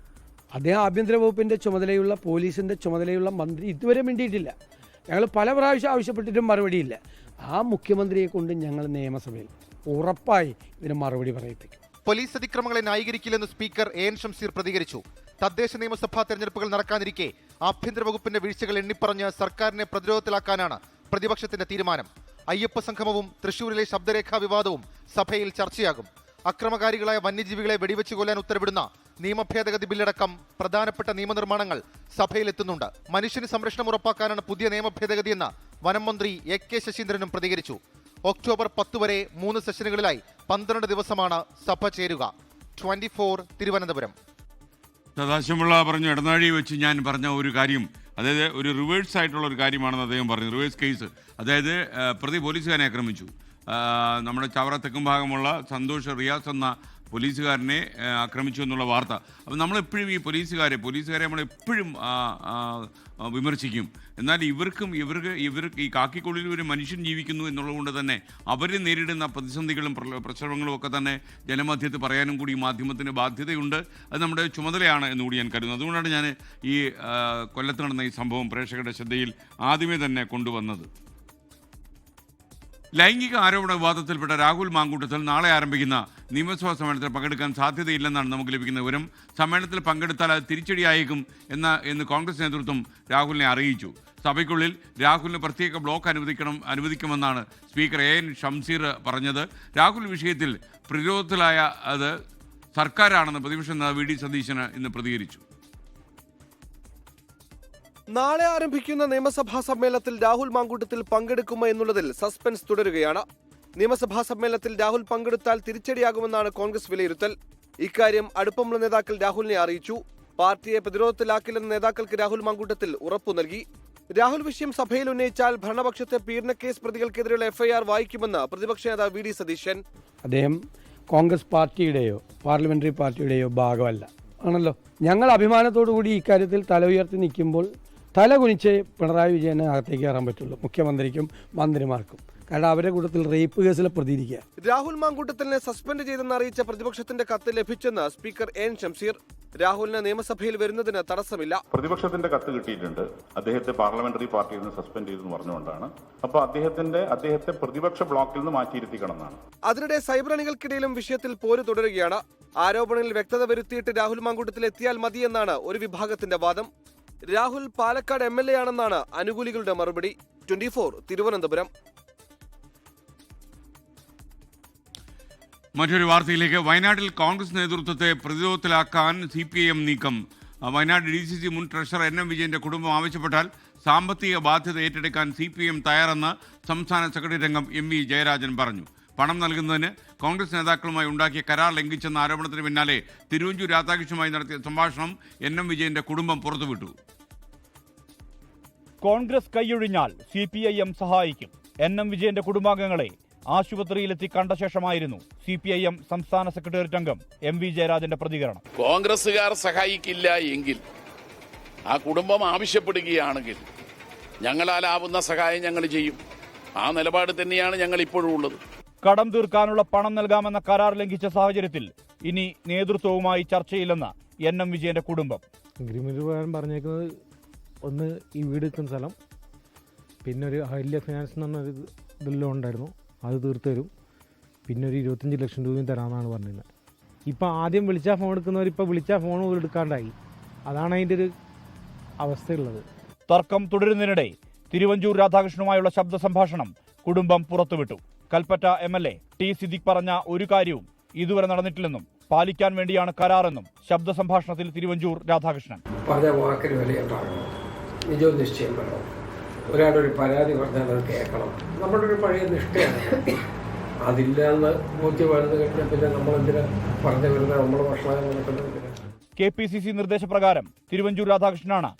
അദ്ദേഹം ആഭ്യന്തര വകുപ്പിൻ്റെ ചുമതലയുള്ള, പോലീസിൻ്റെ ചുമതലയുള്ള മന്ത്രി ഇതുവരെ മിണ്ടിയിട്ടില്ല. ഞങ്ങൾ പല പ്രാവശ്യം ആവശ്യപ്പെട്ടിട്ടും മറുപടിയില്ല. ആ മുഖ്യമന്ത്രിയെ കൊണ്ട് ഞങ്ങൾ നിയമസഭയിൽ ഉറപ്പായി ഇതിന് മറുപടി പറയിപ്പിക്കും. പോലീസ് അതിക്രമങ്ങളെ ന്യായീകരിക്കില്ലെന്ന് സ്പീക്കർ എൻ ഷംസീർ പ്രതികരിച്ചു. തദ്ദേശ നിയമസഭാ തെരഞ്ഞെടുപ്പുകൾ നടക്കാനിരിക്കെ ആഭ്യന്തര വകുപ്പിന്റെ വീഴ്ചകൾ എണ്ണിപ്പറഞ്ഞ് സർക്കാരിനെ പ്രതിരോധത്തിലാക്കാനാണ് പ്രതിപക്ഷത്തിന്റെ തീരുമാനം. അയ്യപ്പ സംഗമവും തൃശൂരിലെ ശബ്ദരേഖാ വിവാദവും സഭയിൽ ചർച്ചയാകും. അക്രമകാരികളായ വന്യജീവികളെ വെടിവെച്ചു കൊല്ലാൻ ഉത്തരവിടുന്ന നിയമഭേദഗതി ബില്ലടക്കം പ്രധാനപ്പെട്ട നിയമനിർമ്മാണങ്ങൾ സഭയിലെത്തുന്നുണ്ട്. മനുഷ്യന് സംരക്ഷണം ഉറപ്പാക്കാനാണ് പുതിയ നിയമഭേദഗതിയെന്ന് വനം മന്ത്രി എ കെ ശശീന്ദ്രനും പ്രതികരിച്ചു. ഒക്ടോബർ 10 വരെ 3 സെഷനുകളിലായി 12 ദിവസമാണ് സഭ ചേരുക. 24 തിരുവനന്തപുരം. സദാശിവപിള്ള പറഞ്ഞു, ഇടനാഴി വെച്ച് ഞാൻ പറഞ്ഞ ഒരു കാര്യം, അതായത് ഒരു റിവേഴ്സ് ആയിട്ടുള്ള ഒരു കാര്യമാണെന്ന് അദ്ദേഹം പറഞ്ഞു. റിവേഴ്സ് കേസ്, അതായത് പ്രതി പോലീസുകാരനെ ആക്രമിച്ചു. നമ്മുടെ ചവറ തെക്കും ഭാഗമുള്ള സന്തോഷ് റിയാസ് എന്ന പോലീസുകാരനെ ആക്രമിച്ചു എന്നുള്ള വാർത്ത. അപ്പോൾ നമ്മളെപ്പോഴും ഈ പോലീസുകാരെ നമ്മളെപ്പോഴും വിമർശിക്കും. എന്നാൽ ഇവർക്ക് ഈ കാക്കിക്കുള്ളിൽ ഒരു മനുഷ്യൻ ജീവിക്കുന്നു എന്നുള്ളത് കൊണ്ട് തന്നെ അവർ നേരിടുന്ന പ്രതിസന്ധികളും പ്രശ്നങ്ങളും ഒക്കെ തന്നെ ജനമധ്യത്തിൽ പറയാനും കൂടി മാധ്യമത്തിന് ബാധ്യതയുണ്ട്. അത് നമ്മുടെ ചുമതലയാണ് എന്നുകൂടി ഞാൻ കരുതുന്നു. അതുകൊണ്ടാണ് ഞാൻ ഈ കൊല്ലത്ത് നടന്ന ഈ സംഭവം പ്രേക്ഷകരുടെ ശ്രദ്ധയിൽ ആദ്യമേ തന്നെ കൊണ്ടുവന്നത്. ലൈംഗിക ആരോപണ വിവാദത്തിൽപ്പെട്ട രാഹുൽ മാങ്കൂട്ടത്തിൽ നാളെ ആരംഭിക്കുന്ന നിയമസഭാ സമ്മേളനത്തിൽ പങ്കെടുക്കാൻ സാധ്യതയില്ലെന്നാണ് നമുക്ക് ലഭിക്കുന്ന വിവരം. സമ്മേളനത്തിൽ പങ്കെടുത്താൽ അത് തിരിച്ചടിയായേക്കും എന്ന് കോൺഗ്രസ് നേതൃത്വം രാഹുലിനെ അറിയിച്ചു. സഭയ്ക്കുള്ളിൽ രാഹുലിന് പ്രത്യേക ബ്ലോക്ക് അനുവദിക്കുമെന്നാണ് സ്പീക്കർ എൻ ഷംസീർ പറഞ്ഞത്. രാഹുൽ വിഷയത്തിൽ പ്രതിരോധത്തിലായ അത് സർക്കാരാണെന്ന് പ്രതിപക്ഷ നേതാവ് വി.ഡി. സതീശന് ഇന്ന് പ്രതികരിച്ചു. നാളെ ആരംഭിക്കുന്ന നിയമസഭാ സമ്മേളനത്തിൽ രാഹുൽ മാങ്കൂട്ടത്തിൽ പങ്കെടുക്കുമോ എന്നുള്ളതിൽ സസ്പെൻസ് തുടരുകയാണ്. നിയമസഭാ സമ്മേളനത്തിൽ രാഹുൽ പങ്കെടുത്താൽ തിരിച്ചടിയാകുമെന്നാണ് കോൺഗ്രസ് വിലയിരുത്തൽ. ഇക്കാര്യം അടുപ്പമുള്ള നേതാക്കൾ രാഹുലിനെ അറിയിച്ചു. പാർട്ടിയെ പ്രതിരോധത്തിലാക്കില്ലെന്ന നേതാക്കൾക്ക് രാഹുൽ മാങ്കൂട്ടത്തിൽ ഉറപ്പു നൽകി. രാഹുൽ വിഷയം സഭയിൽ ഉന്നയിച്ചാൽ ഭരണപക്ഷത്തെ പീഡനക്കേസ് പ്രതികൾക്കെതിരെയുള്ള എഫ്ഐആർ വായിക്കുമെന്ന് പ്രതിപക്ഷ നേതാവ് വി ഡി സതീശൻ. അദ്ദേഹം കോൺഗ്രസ് പാർട്ടിയുടെയോ പാർലമെന്ററി പാർട്ടിയുടെയോ ഭാഗമല്ല ആണല്ലോ. ഞങ്ങൾ അഭിമാനത്തോടു കൂടി ഇക്കാര്യത്തിൽ തല ഉയർത്തി നിൽക്കുമ്പോൾ തല കുനിച്ച് പിണറായി വിജയനെ അകത്തേക്ക് കയറാൻ പറ്റുള്ളൂ, മുഖ്യമന്ത്രിക്കും മന്ത്രിമാർക്കും. കാരണം അവരുടെ കൂട്ടത്തിൽ റേപ്പ് കേസിലെ പ്രതികരിക്കുക. രാഹുൽ മാങ്കൂട്ടത്തിനെ സസ്പെൻഡ് ചെയ്തെന്ന് അറിയിച്ച പ്രതിപക്ഷത്തിന്റെ കത്ത് ലഭിച്ചെന്ന് സ്പീക്കർ എൻ ഷംസീർ. രാഹുലിന് നിയമസഭയിൽ വരുന്നതിന് തടസ്സമില്ല. പ്രതിപക്ഷത്തിന്റെ കത്ത് കിട്ടിയിട്ടുണ്ട്. അദ്ദേഹത്തെ പാർലമെന്ററി പാർട്ടിയിൽ നിന്ന് സസ്പെൻഡ് ചെയ്തെന്ന് പറഞ്ഞുകൊണ്ടാണ്. അപ്പോൾ അദ്ദേഹത്തെ പ്രതിപക്ഷ ബ്ലോക്കിൽ നിന്ന് മാറ്റിയിരുത്തിക്കണമെന്നാണ്. അതിനിടെ സൈബർ അണികൾക്കിടയിലും വിഷയത്തിൽ പോര് തുടരുകയാണ്. ആരോപണങ്ങളിൽ വ്യക്തത വരുത്തിയിട്ട് രാഹുൽ മാങ്കൂട്ടത്തിൽ എത്തിയാൽ മതിയെന്നാണ് ഒരു വിഭാഗത്തിന്റെ വാദം. രാഹുൽ പാലക്കാട് MLA ആണെന്നാണ് അനുകൂലികളുടെ മറുപടി. 24 തിരുവനന്തപുരം. മറ്റൊരു വാർത്തയിലേക്ക്. വയനാട്ടിൽ കോൺഗ്രസ് നേതൃത്വത്തെ പ്രതിരോധത്തിലാക്കാൻ CPIM നീക്കം. വയനാട് DCC മുൻ ട്രഷറർ NM വിജയന്റെ കുടുംബം ആവശ്യപ്പെട്ടാൽ സാമ്പത്തിക ബാധ്യത ഏറ്റെടുക്കാൻ CPIM തയ്യാറെന്ന് സംസ്ഥാന സെക്രട്ടറി അംഗം MV ജയരാജൻ പറഞ്ഞു. പണം നൽകുന്നതിന് കോൺഗ്രസ് നേതാക്കളുമായി ഉണ്ടാക്കിയ കരാർ ലംഘിച്ചെന്ന ആരോപണത്തിന് പിന്നാലെ തിരുവഞ്ചൂർ രാധാകൃഷ്ണനുമായി നടത്തിയ സംഭാഷണം NM വിജയന്റെ കുടുംബം പുറത്തുവിട്ടു. കോൺഗ്രസ് കൈയൊഴിഞ്ഞാൽ CPIM സഹായിക്കും. NM വിജയന്റെ കുടുംബാംഗങ്ങളെ ആശുപത്രിയിലെത്തി കണ്ട ശേഷമായിരുന്നു CPIM സംസ്ഥാന സെക്രട്ടേറിയറ്റ് അംഗം MV ജയരാജന്റെ പ്രതികരണം. കോൺഗ്രസുകാർ സഹായിക്കില്ല എങ്കിൽ, ആ കുടുംബം ആവശ്യപ്പെടുകയാണെങ്കിൽ ഞങ്ങളാലാവുന്ന സഹായം ഞങ്ങൾ ചെയ്യും. ആ നിലപാട് തന്നെയാണ് ഞങ്ങൾ ഇപ്പോഴും ഉള്ളത്. കടം തീർക്കാനുള്ള പണം നൽകാമെന്ന കരാർ ലംഘിച്ച സാഹചര്യത്തിൽ ഇനി നേതൃത്വവുമായി ചർച്ചയില്ലെന്ന് NM വിജയന്റെ കുടുംബം. അഗ്രിമെന്റ് പ്രകാരം പറഞ്ഞേക്കുന്നത് ഒന്ന് ഈ വീട് വെക്കുന്ന സ്ഥലം, പിന്നെ ഒരു ഹൈല്യ ഫിനാൻസ് എന്ന് പറഞ്ഞൊരു ഇതെല്ലാം ഉണ്ടായിരുന്നു, അത് തീർത്ത് തരും, പിന്നെ ഒരു 25 ലക്ഷം രൂപയും തരാമെന്നാണ് പറഞ്ഞിരുന്നത്. ഇപ്പം ആദ്യം വിളിച്ചാൽ ഫോൺ എടുക്കുന്നവർ ഇപ്പോൾ വിളിച്ചാൽ ഫോൺ പോലും എടുക്കാണ്ടായി. അതാണ് അതിൻ്റെ ഒരു അവസ്ഥയുള്ളത്. തർക്കം തുടരുന്നതിനിടെ തിരുവഞ്ചൂർ രാധാകൃഷ്ണനുമായുള്ള ശബ്ദ സംഭാഷണം കുടുംബം പുറത്തുവിട്ടു. കൽപ്പറ്റ MLA T സിദ്ദിഖ് പറഞ്ഞ ഒരു കാര്യവും ഇതുവരെ നടന്നിട്ടില്ലെന്നും പാലിക്കാൻ വേണ്ടിയാണ് കരാറെന്നും ശബ്ദ സംഭാഷണത്തിൽ തിരുവഞ്ചൂർ രാധാകൃഷ്ണൻ പറഞ്ഞ വാക്കിന് വിലയുണ്ടാകണം, നിജവും നിശ്ചയം വേണം. ഒരാളൊരു പരാതി പറഞ്ഞാൽ അത് കേൾക്കണം. നമ്മുടെ ഒരു പഴയ നിഷ്ഠയാണ്. അതില്ലാന്ന് ബോധ്യമാണെന്ന് കേട്ടാൽ പിന്നെ നമ്മളെന്തിനാ പറഞ്ഞു വരുന്നത്, നമ്മളെ ഭക്ഷണം നടക്കുന്നത്. KPCC നിർദ്ദേശപ്രകാരം തിരുവഞ്ചൂർ രാധാകൃഷ്ണനാണ്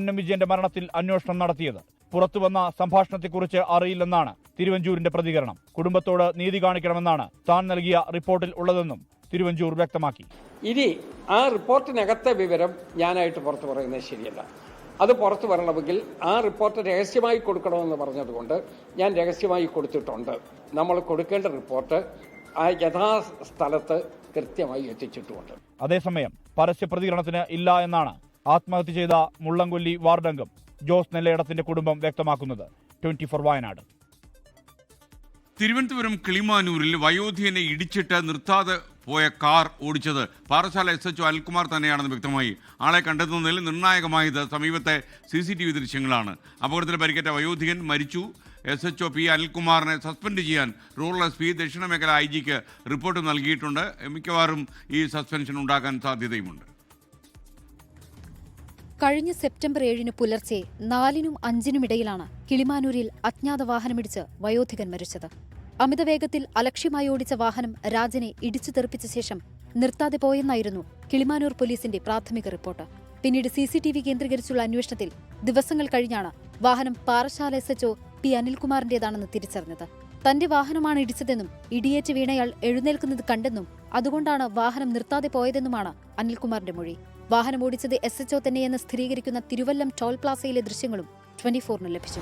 NM വിജയന്റെ മരണത്തിൽ അന്വേഷണം നടത്തിയത്. പുറത്തുവന്ന സംഭാഷണത്തെക്കുറിച്ച് അറിയില്ലെന്നാണ് തിരുവഞ്ചൂരിന്റെ പ്രതികരണം. കുടുംബത്തോട് നീതി കാണിക്കണമെന്നാണ് താൻ നൽകിയ റിപ്പോർട്ടിൽ ഉള്ളതെന്നും തിരുവഞ്ചൂർ വ്യക്തമാക്കി. ഇനി ആ റിപ്പോർട്ടിനകത്തെ വിവരം ഞാനായിട്ട് പുറത്തു പറയുന്നത് ശരിയല്ല. അത് പുറത്തു വരണമെങ്കിൽ ആ റിപ്പോർട്ട് രഹസ്യമായി കൊടുക്കണമെന്ന് പറഞ്ഞതുകൊണ്ട് ഞാൻ രഹസ്യമായി കൊടുത്തിട്ടുണ്ട്. നമ്മൾ കൊടുക്കേണ്ട റിപ്പോർട്ട് ആ യഥാസ്ഥലത്ത് കൃത്യമായി എത്തിച്ചിട്ടുമുണ്ട്. അതേസമയം പരസ്യ പ്രതികരണത്തിന് ഇല്ല എന്നാണ് ആത്മഹത്യ ചെയ്ത മുള്ളംകൊല്ലി വാർഡംഗം ജോസ് നെല്ലയിടത്തിന്റെ കുടുംബം വ്യക്തമാക്കുന്നത്. 24 വയനാട്. തിരുവനന്തപുരം കിളിമാനൂരിൽ വയോധികനെ ഇടിച്ചിട്ട് നിർത്താതെ പോയ കാർ ഓടിച്ചത് പാറശാല SHO അനിൽകുമാർ തന്നെയാണെന്ന് വ്യക്തമായി. ആളെ കണ്ടെത്തുന്നതിൽ നിർണായകമായത് സമീപത്തെ CCTV ദൃശ്യങ്ങളാണ്. അപകടത്തിൽ പരിക്കേറ്റ വയോധികൻ മരിച്ചു. SHO P അനിൽകുമാറിനെ സസ്പെൻഡ് ചെയ്യാൻ റൂറൽ SP ദക്ഷിണ മേഖല IGക്ക് റിപ്പോർട്ട് നൽകിയിട്ടുണ്ട്. മിക്കവാറും ഈ സസ്പെൻഷൻ ഉണ്ടാക്കാൻ സാധ്യതയുമുണ്ട്. കഴിഞ്ഞ സെപ്റ്റംബർ 7 പുലർച്ചെ 4-നും 5-നും ഇടയിലാണ് കിളിമാനൂരിൽ അജ്ഞാത വാഹനമിടിച്ച് വയോധികൻ മരിച്ചത്. അമിതവേഗത്തിൽ അലക്ഷ്യമായി ഓടിച്ച വാഹനം രാജനെ ഇടിച്ചു തെറിപ്പിച്ച ശേഷം നിർത്താതെ പോയെന്നായിരുന്നു കിളിമാനൂർ പോലീസിന്റെ പ്രാഥമിക റിപ്പോർട്ട്. പിന്നീട് CCTV കേന്ദ്രീകരിച്ചുള്ള അന്വേഷണത്തിൽ ദിവസങ്ങൾ കഴിഞ്ഞാണ് വാഹനം പാറശാല SHO P അനിൽകുമാറിന്റേതാണെന്ന് തിരിച്ചറിഞ്ഞത്. തന്റെ വാഹനമാണ് ഇടിച്ചതെന്നും ഇടിയേറ്റ് വീണയാൾ എഴുന്നേൽക്കുന്നത് കണ്ടെന്നും അതുകൊണ്ടാണ് വാഹനം നിർത്താതെ പോയതെന്നുമാണ് അനിൽകുമാറിന്റെ മൊഴി. വാഹനം ഓടിച്ചത് SHO തന്നെയെന്ന് സ്ഥിരീകരിക്കുന്ന തിരുവല്ലം ടോൾ പ്ലാസയിലെ ദൃശ്യങ്ങളും 24-ന് ലഭിച്ചു.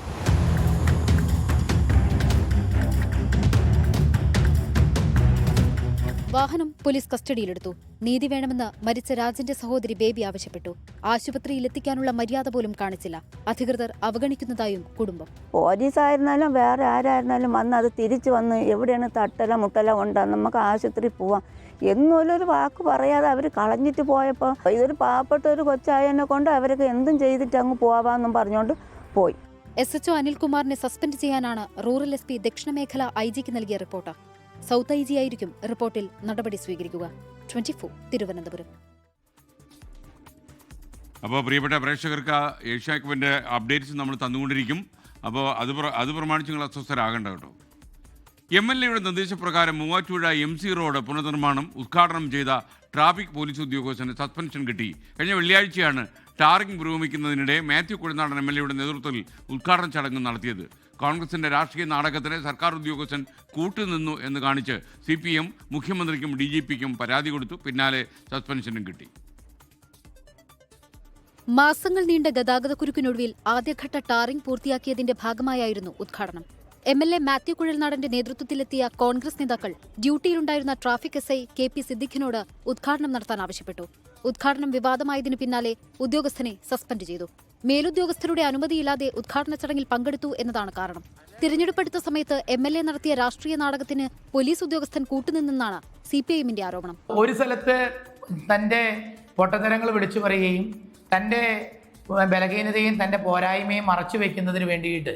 വാഹനം പോലീസ് കസ്റ്റഡിയിലെടുത്തു. നീതി വേണമെന്ന് മരിച്ച രാജന്റെ സഹോദരി ബേബി ആവശ്യപ്പെട്ടു. ആശുപത്രിയിലെത്തിക്കാനുള്ള മര്യാദ പോലും കാണിച്ചില്ല. അധികൃതർ അവഗണിക്കുന്നതായും കുടുംബം. പോലീസായിരുന്നാലും വേറെ ആരായിരുന്നാലും വന്ന് അത് തിരിച്ചു വന്ന് എവിടെയാണ് തട്ടല മുട്ടല ഉണ്ടാ നമുക്ക് ആശുപത്രി പോവാം എന്നുള്ളൊരു വാക്ക് പറയാതെ അവർ കളഞ്ഞിട്ട് പോയപ്പോൾ ഇതൊരു പാവപ്പെട്ട ഒരു കൊച്ചായനെ കൊണ്ട് അവരൊക്കെ എന്തും ചെയ്തിട്ട് അങ്ങ് പോവാമെന്നും പറഞ്ഞുകൊണ്ട് പോയി. SHO അനിൽകുമാറിനെ സസ്പെൻഡ് ചെയ്യാനാണ് റൂറൽ SP ദക്ഷിണ മേഖല IGക്ക് നൽകിയ റിപ്പോർട്ട്. സൗത്ത് IG ആയിരിക്കും റിപ്പോർട്ടിൽ നടപടി സ്വീകരിക്കുക. 24 തിരുവനന്തപുരം. അപ്പോൾ പ്രിയപ്പെട്ട പ്രേക്ഷകർക്ക് ഏഷ്യാക്കപ്പിൻ്റെ അപ്ഡേറ്റ്സ് നമ്മൾ തന്നുകൊണ്ടിരിക്കും. അപ്പോൾ അത് പ്രമാണിച്ച് നിങ്ങൾ അസ്വസ്ഥരാകേണ്ട കേട്ടോ. MLAയുടെ നിർദ്ദേശപ്രകാരം മൂവാറ്റുപുഴ MC റോഡ് പുനർനിർമ്മാണം ഉദ്ഘാടനം ചെയ്ത ട്രാഫിക് പോലീസ് ഉദ്യോഗസ്ഥന് സസ്പെൻഷൻ കിട്ടി. കഴിഞ്ഞ വെള്ളിയാഴ്ചയാണ് ടാറിംഗ് പുരോഗമിക്കുന്നതിനിടെ മാത്യു കുഴൽനാടൻ MLAയുടെ നേതൃത്വത്തിൽ ഉദ്ഘാടന ചടങ്ങ് നടത്തിയത്. കോൺഗ്രസിന്റെ രാഷ്ട്രീയ നാടകത്തിന് സർക്കാർ ഉദ്യോഗസ്ഥൻ കൂട്ടുനിന്നു എന്ന് കാണിച്ച് CPM മുഖ്യമന്ത്രിക്കും DGPക്കും പരാതി കൊടുത്തു. പിന്നാലെ സസ്പെൻഷനും കിട്ടി. മാസങ്ങൾ നീണ്ട ഗതാഗതക്കുരുക്കിനൊടുവിൽ ആദ്യഘട്ട ടാറിംഗ് പൂർത്തിയാക്കിയതിന്റെ ഭാഗമായായിരുന്നു ഉദ്ഘാടനം. MLA മാത്യു കുഴൽനാടന്റെ നേതൃത്വത്തിലെത്തിയ കോൺഗ്രസ് നേതാക്കൾ ഡ്യൂട്ടിയിലുണ്ടായിരുന്ന ട്രാഫിക് SI KP സിദ്ദിഖിനോട് ഉദ്ഘാടനം നടത്താൻ ആവശ്യപ്പെട്ടു. ഉദ്ഘാടനം വിവാദമായതിനു പിന്നാലെ ഉദ്യോഗസ്ഥനെ സസ്പെൻഡ് ചെയ്തു. മേലുദ്യോഗസ്ഥരുടെ അനുമതിയില്ലാതെ ഉദ്ഘാടന ചടങ്ങിൽ പങ്കെടുത്തു എന്നതാണ് കാരണം. തിരഞ്ഞെടുപ്പെടുത്ത സമയത്ത് MLA നടത്തിയ രാഷ്ട്രീയ നാടകത്തിന് പോലീസ് ഉദ്യോഗസ്ഥൻ കൂട്ടുനിന്നെന്നാണ് CPIMന്റെ ആരോപണം. ഒരു സ്ഥലത്ത് തന്റെ പൊട്ടത്തരങ്ങൾ വിളിച്ചു പറയുകയും തന്റെ ബലഹീനതയും തന്റെ പോരായ്മയും മറച്ചു വെക്കുന്നതിന് വേണ്ടിയിട്ട്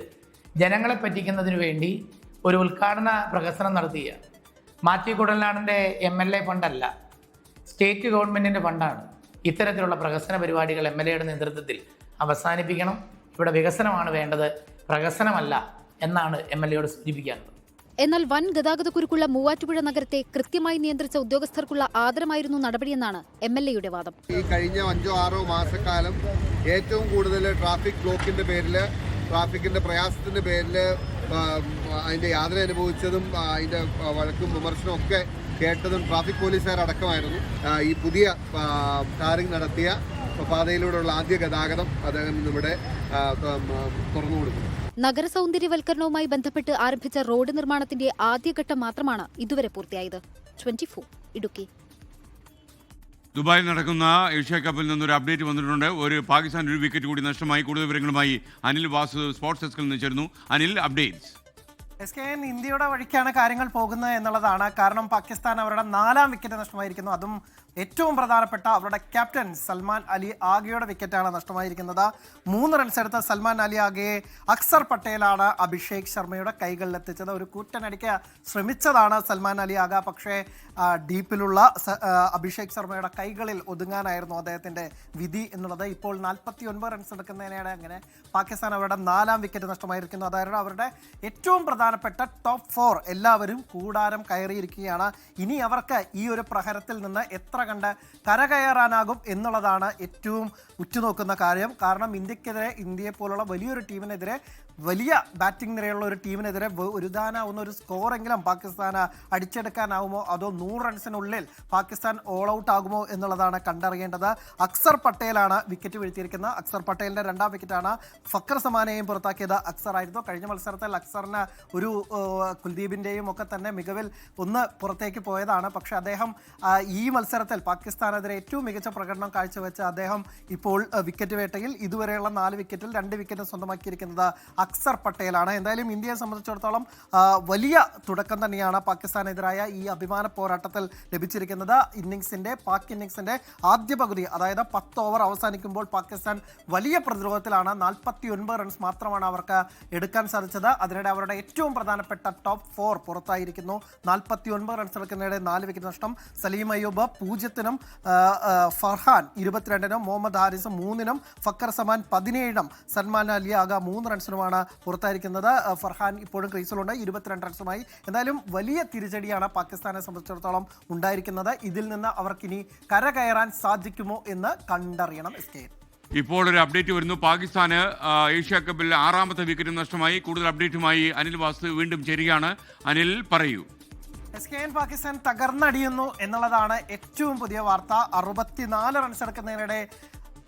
ജനങ്ങളെ പറ്റിക്കുന്നതിന് വേണ്ടി ഒരു ഉദ്ഘാടന പ്രഹസനം നടത്തിയ മാത്യു കുഴൽനാടൻ്റെ MLA ഫണ്ടല്ല, സ്റ്റേറ്റ് ഗവൺമെൻറ്റിൻ്റെ ഫണ്ടാണ്. ഇത്തരത്തിലുള്ള പ്രഹസന പരിപാടികൾ MLAയുടെ നേതൃത്വത്തിൽ അവസാനിപ്പിക്കണം. ഇവിടെ വികസനമാണ് വേണ്ടത്, പ്രഹസനമല്ല എന്നാണ് MLAയോട് സൂചിപ്പിക്കാനുള്ളത്. എന്നാൽ വൻ ഗതാഗതക്കുരുക്കുള്ള മൂവാറ്റുപുഴ നഗരത്തെ കൃത്യമായി നിയന്ത്രിച്ച ഉദ്യോഗസ്ഥർക്കുള്ള ആദരമായിരുന്നു നടപടിയെന്നാണ് MLAയുടെ വാദം. ഈ കഴിഞ്ഞ 5-6 മാസക്കാലം ഏറ്റവും കൂടുതൽ ട്രാഫിക് ബ്ലോക്കിന്റെ പേരിൽ, ട്രാഫിക്കിന്റെ പ്രയാസത്തിന്റെ പേരിൽ അതിന്റെ യാതന അനുഭവിച്ചതും അതിന്റെ വഴക്കും വിമർശനവും ഒക്കെ കേട്ടതും ട്രാഫിക് പോലീസുകാരടക്കമായിരുന്നു. ഈ പുതിയ ടാറിംഗ് നടത്തിയ പാതയിലൂടെയുള്ള ആദ്യ ഗതാഗതം അദ്ദേഹം ഇവിടെ തുറന്നു കൊടുക്കുന്നു. നഗരസൗന്ദര്യവൽക്കരണവുമായി ബന്ധപ്പെട്ട് ആരംഭിച്ച റോഡ് നിർമ്മാണത്തിന്റെ ആദ്യഘട്ടം മാത്രമാണ് ഇതുവരെ പൂർത്തിയായത്. 24 ഇടുക്കി. ദുബായിൽ നടക്കുന്ന ഏഷ്യ കപ്പിൽ നിന്നൊരു അപ്ഡേറ്റ് വന്നിട്ടുണ്ട്. പാകിസ്ഥാൻ ഒരു വിക്കറ്റ് കൂടി നഷ്ടമായി. കൂടുതൽ വിവരങ്ങളുമായി അനിൽ വാസു സ്പോർട്സ് ഡെസ്കിൽ നിന്ന് ചേരുന്നു. അനിൽ, അപ്ഡേറ്റ്സ്. SKN ഇന്ത്യയുടെ വഴിക്കാണ് കാര്യങ്ങൾ പോകുന്നത് എന്നുള്ളതാണ്. കാരണം പാകിസ്ഥാൻ അവരുടെ 4ാം വിക്കറ്റ് നഷ്ടമായിരിക്കുന്നു. അതും ഏറ്റവും പ്രധാനപ്പെട്ട അവരുടെ ക്യാപ്റ്റൻ സൽമാൻ അലി ആഗയുടെ വിക്കറ്റാണ് നഷ്ടമായിരിക്കുന്നത്. 3 റൺസ് എടുത്ത സൽമാൻ അലി ആഗയെ അക്സർ പട്ടേലാണ് അഭിഷേക് ശർമ്മയുടെ കൈകളിലെത്തിച്ചത്. ഒരു കൂറ്റനടിക്ക് ശ്രമിച്ചതാണ് സൽമാൻ അലി ആഗ, പക്ഷേ ഡീപ്പിലുള്ള അഭിഷേക് ശർമ്മയുടെ കൈകളിൽ ഒതുങ്ങാനായിരുന്നു അദ്ദേഹത്തിന്റെ വിധി എന്നുള്ളത്. ഇപ്പോൾ 49 റൺസ് എടുക്കുന്നതിനിടെ അങ്ങനെ പാകിസ്ഥാൻ അവരുടെ 4ാം വിക്കറ്റ് നഷ്ടമായിരിക്കുന്നു. അതായത് അവരുടെ ഏറ്റവും പ്രധാനപ്പെട്ട ടോപ്പ് 4 എല്ലാവരും കൂടാരം കയറിയിരിക്കുകയാണ്. ഇനി അവർക്ക് ഈ ഒരു പ്രഹരത്തിൽ നിന്ന് എത്ര കണ്ട് കരകയറാനാകും എന്നുള്ളതാണ് ഏറ്റവും ഉറ്റുനോക്കുന്ന കാര്യം. കാരണം ഇന്ത്യയെ പോലുള്ള വലിയൊരു ടീമിനെതിരെ, വലിയ ബാറ്റിംഗ് നിരയുള്ള ഒരു ടീമിനെതിരെ ഒരുതാനാവുന്ന ഒരു സ്കോറെങ്കിലും പാകിസ്ഥാന് അടിച്ചെടുക്കാനാവുമോ, അതോ 100 റൺസിനുള്ളിൽ പാകിസ്ഥാൻ ഓൾ ഔട്ട് ആകുമോ എന്നുള്ളതാണ് കണ്ടറിയേണ്ടത്. അക്സർ പട്ടേലാണ് വിക്കറ്റ് വീഴ്ത്തിയിരിക്കുന്നത്. അക്സർ പട്ടേലിന്റെ 2ാം വിക്കറ്റാണ്. ഫക്കർ സമാനെയും പുറത്താക്കിയത് അക്സർ ആയിരുന്നു. കഴിഞ്ഞ മത്സരത്തിൽ അക്സറിന് ഒരു കുൽദീപിന്റെയും ഒക്കെ തന്നെ മികവിൽ ഒന്ന് പുറത്തേക്ക് പോയതാണ്. പക്ഷെ അദ്ദേഹം ഈ മത്സരത്തിൽ പാകിസ്ഥാനെതിരെ ഏറ്റവും മികച്ച പ്രകടനം കാഴ്ചവെച്ച അദ്ദേഹം ഇപ്പോൾ വിക്കറ്റ് വേട്ടയിൽ ഇതുവരെയുള്ള 4 വിക്കറ്റിൽ 2 വിക്കറ്റ് സ്വന്തമാക്കിയിരിക്കുന്നത് അക്സർ പട്ടേലാണ്. എന്തായാലും ഇന്ത്യയെ സംബന്ധിച്ചിടത്തോളം വലിയ തുടക്കം തന്നെയാണ് പാകിസ്ഥാനെതിരായ ഈ അഭിമാന പോരാട്ടത്തിൽ ലഭിച്ചിരിക്കുന്നത്. പാക് ഇന്നിംഗ്സിന്റെ ആദ്യ പകുതി, അതായത് 10 ഓവർ അവസാനിക്കുമ്പോൾ പാകിസ്ഥാൻ വലിയ പ്രതിരോധത്തിലാണ്. 49 റൺസ് മാത്രമാണ് അവർക്ക് എടുക്കാൻ സാധിച്ചത്. അതിനിടെ അവരുടെ ഏറ്റവും പ്രധാനപ്പെട്ട ടോപ്പ് 4 പുറത്തായിരിക്കുന്നു. 49 റൺസ് എടുക്കുന്നതിനിടെ 4 വിക്കറ്റ് നഷ്ടം. സലീം അയ്യൂബ് 0-നും, ഫർഹാൻ 22-നും, മുഹമ്മദ് ഹാരിസ് 3-നും, ഫക്കർ സമാൻ 17-നും, സൽമാൻ അലി ആഗ 3 റൺസിനുമാണ് പുറത്തായിരിക്കുന്നത്. ഫർഹാൻ ഇപ്പോഴും ക്രീസിലുണ്ട് 22 റൺസുമായി. എന്തായാലും വലിയ തിരിച്ചടിയാണ് പാകിസ്ഥാനെ സംബന്ധിച്ചിടത്തോളം ഉണ്ടായിരിക്കുന്നത്. ഇതിൽ നിന്ന് അവർക്കിനി കരകയറാൻ സാധിക്കുമോ എന്ന് കണ്ടറിയണം. ഇപ്പോൾ ഒരു അപ്ഡേറ്റ് വരുന്നു. പാകിസ്ഥാന് ഏഷ്യ കപ്പിൽ 6ാമത്തെ വിക്കറ്റ് നഷ്ടമായി. കൂടുതൽ അപ്ഡേറ്റുമായി അനിൽ വാസു വീണ്ടും ചേരുകയാണ്. അനിൽ, പറയൂ. SKN പാകിസ്ഥാൻ തകർന്നടിയുന്നു എന്നുള്ളതാണ് ഏറ്റവും പുതിയ വാർത്ത. 64 റൺസ് എടുക്കുന്നതിനിടെ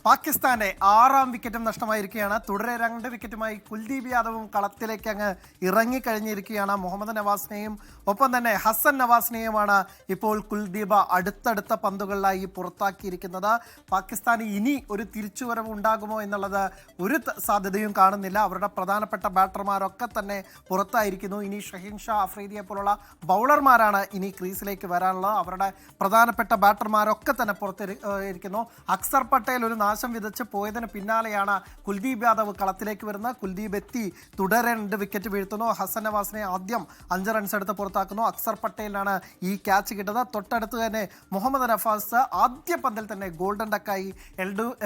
പാകിസ്ഥാന്റെ 6ാം വിക്കറ്റും നഷ്ടമായിരിക്കുകയാണ്. തുടരെ 2 വിക്കറ്റുമായി കുൽദീപ് യാദവും കളത്തിലേക്ക് അങ്ങ് ഇറങ്ങിക്കഴിഞ്ഞിരിക്കുകയാണ്. മുഹമ്മദ് നവാസിനെയും ഒപ്പം തന്നെ ഹസൻ നവാസിനെയുമാണ് ഇപ്പോൾ കുൽദീപ് അടുത്തടുത്ത പന്തുകളിലായി പുറത്താക്കിയിരിക്കുന്നത്. പാകിസ്ഥാന് ഇനി ഒരു തിരിച്ചുവരവ് ഉണ്ടാകുമോ എന്നുള്ളത് ഒരു സാധ്യതയും കാണുന്നില്ല. അവരുടെ പ്രധാനപ്പെട്ട ബാറ്റർമാരൊക്കെ തന്നെ പുറത്തായിരിക്കുന്നു. ഇനി ഷഹീൻ ഷാ അഫ്രീദിയെ പോലുള്ള ബൗളർമാരാണ് ഇനി ക്രീസിലേക്ക് വരാനുള്ളത്. അവരുടെ പ്രധാനപ്പെട്ട ബാറ്റർമാരൊക്കെ തന്നെ പുറത്തിരിക്കുന്നു. അക്സർ പട്ടേൽ ഒരു നാശം വിതച്ച് പോയതിന് പിന്നാലെയാണ് കുൽദീപ് യാദവ് കളത്തിലേക്ക് വരുന്നത്. കുൽദീപ് എത്തി തുടരെ 2 വിക്കറ്റ് വീഴ്ത്തുന്നു. ഹസൻ നവാസിനെ ആദ്യം 5 റൺസ് എടുത്ത് പുറത്താക്കുന്നു. അക്സർ പട്ടേലിനാണ് ഈ ക്യാച്ച് കിട്ടുന്നത്. തൊട്ടടുത്ത് തന്നെ മുഹമ്മദ് നവാസ് ആദ്യ പന്തിൽ തന്നെ ഗോൾഡൻ ഡക്കായി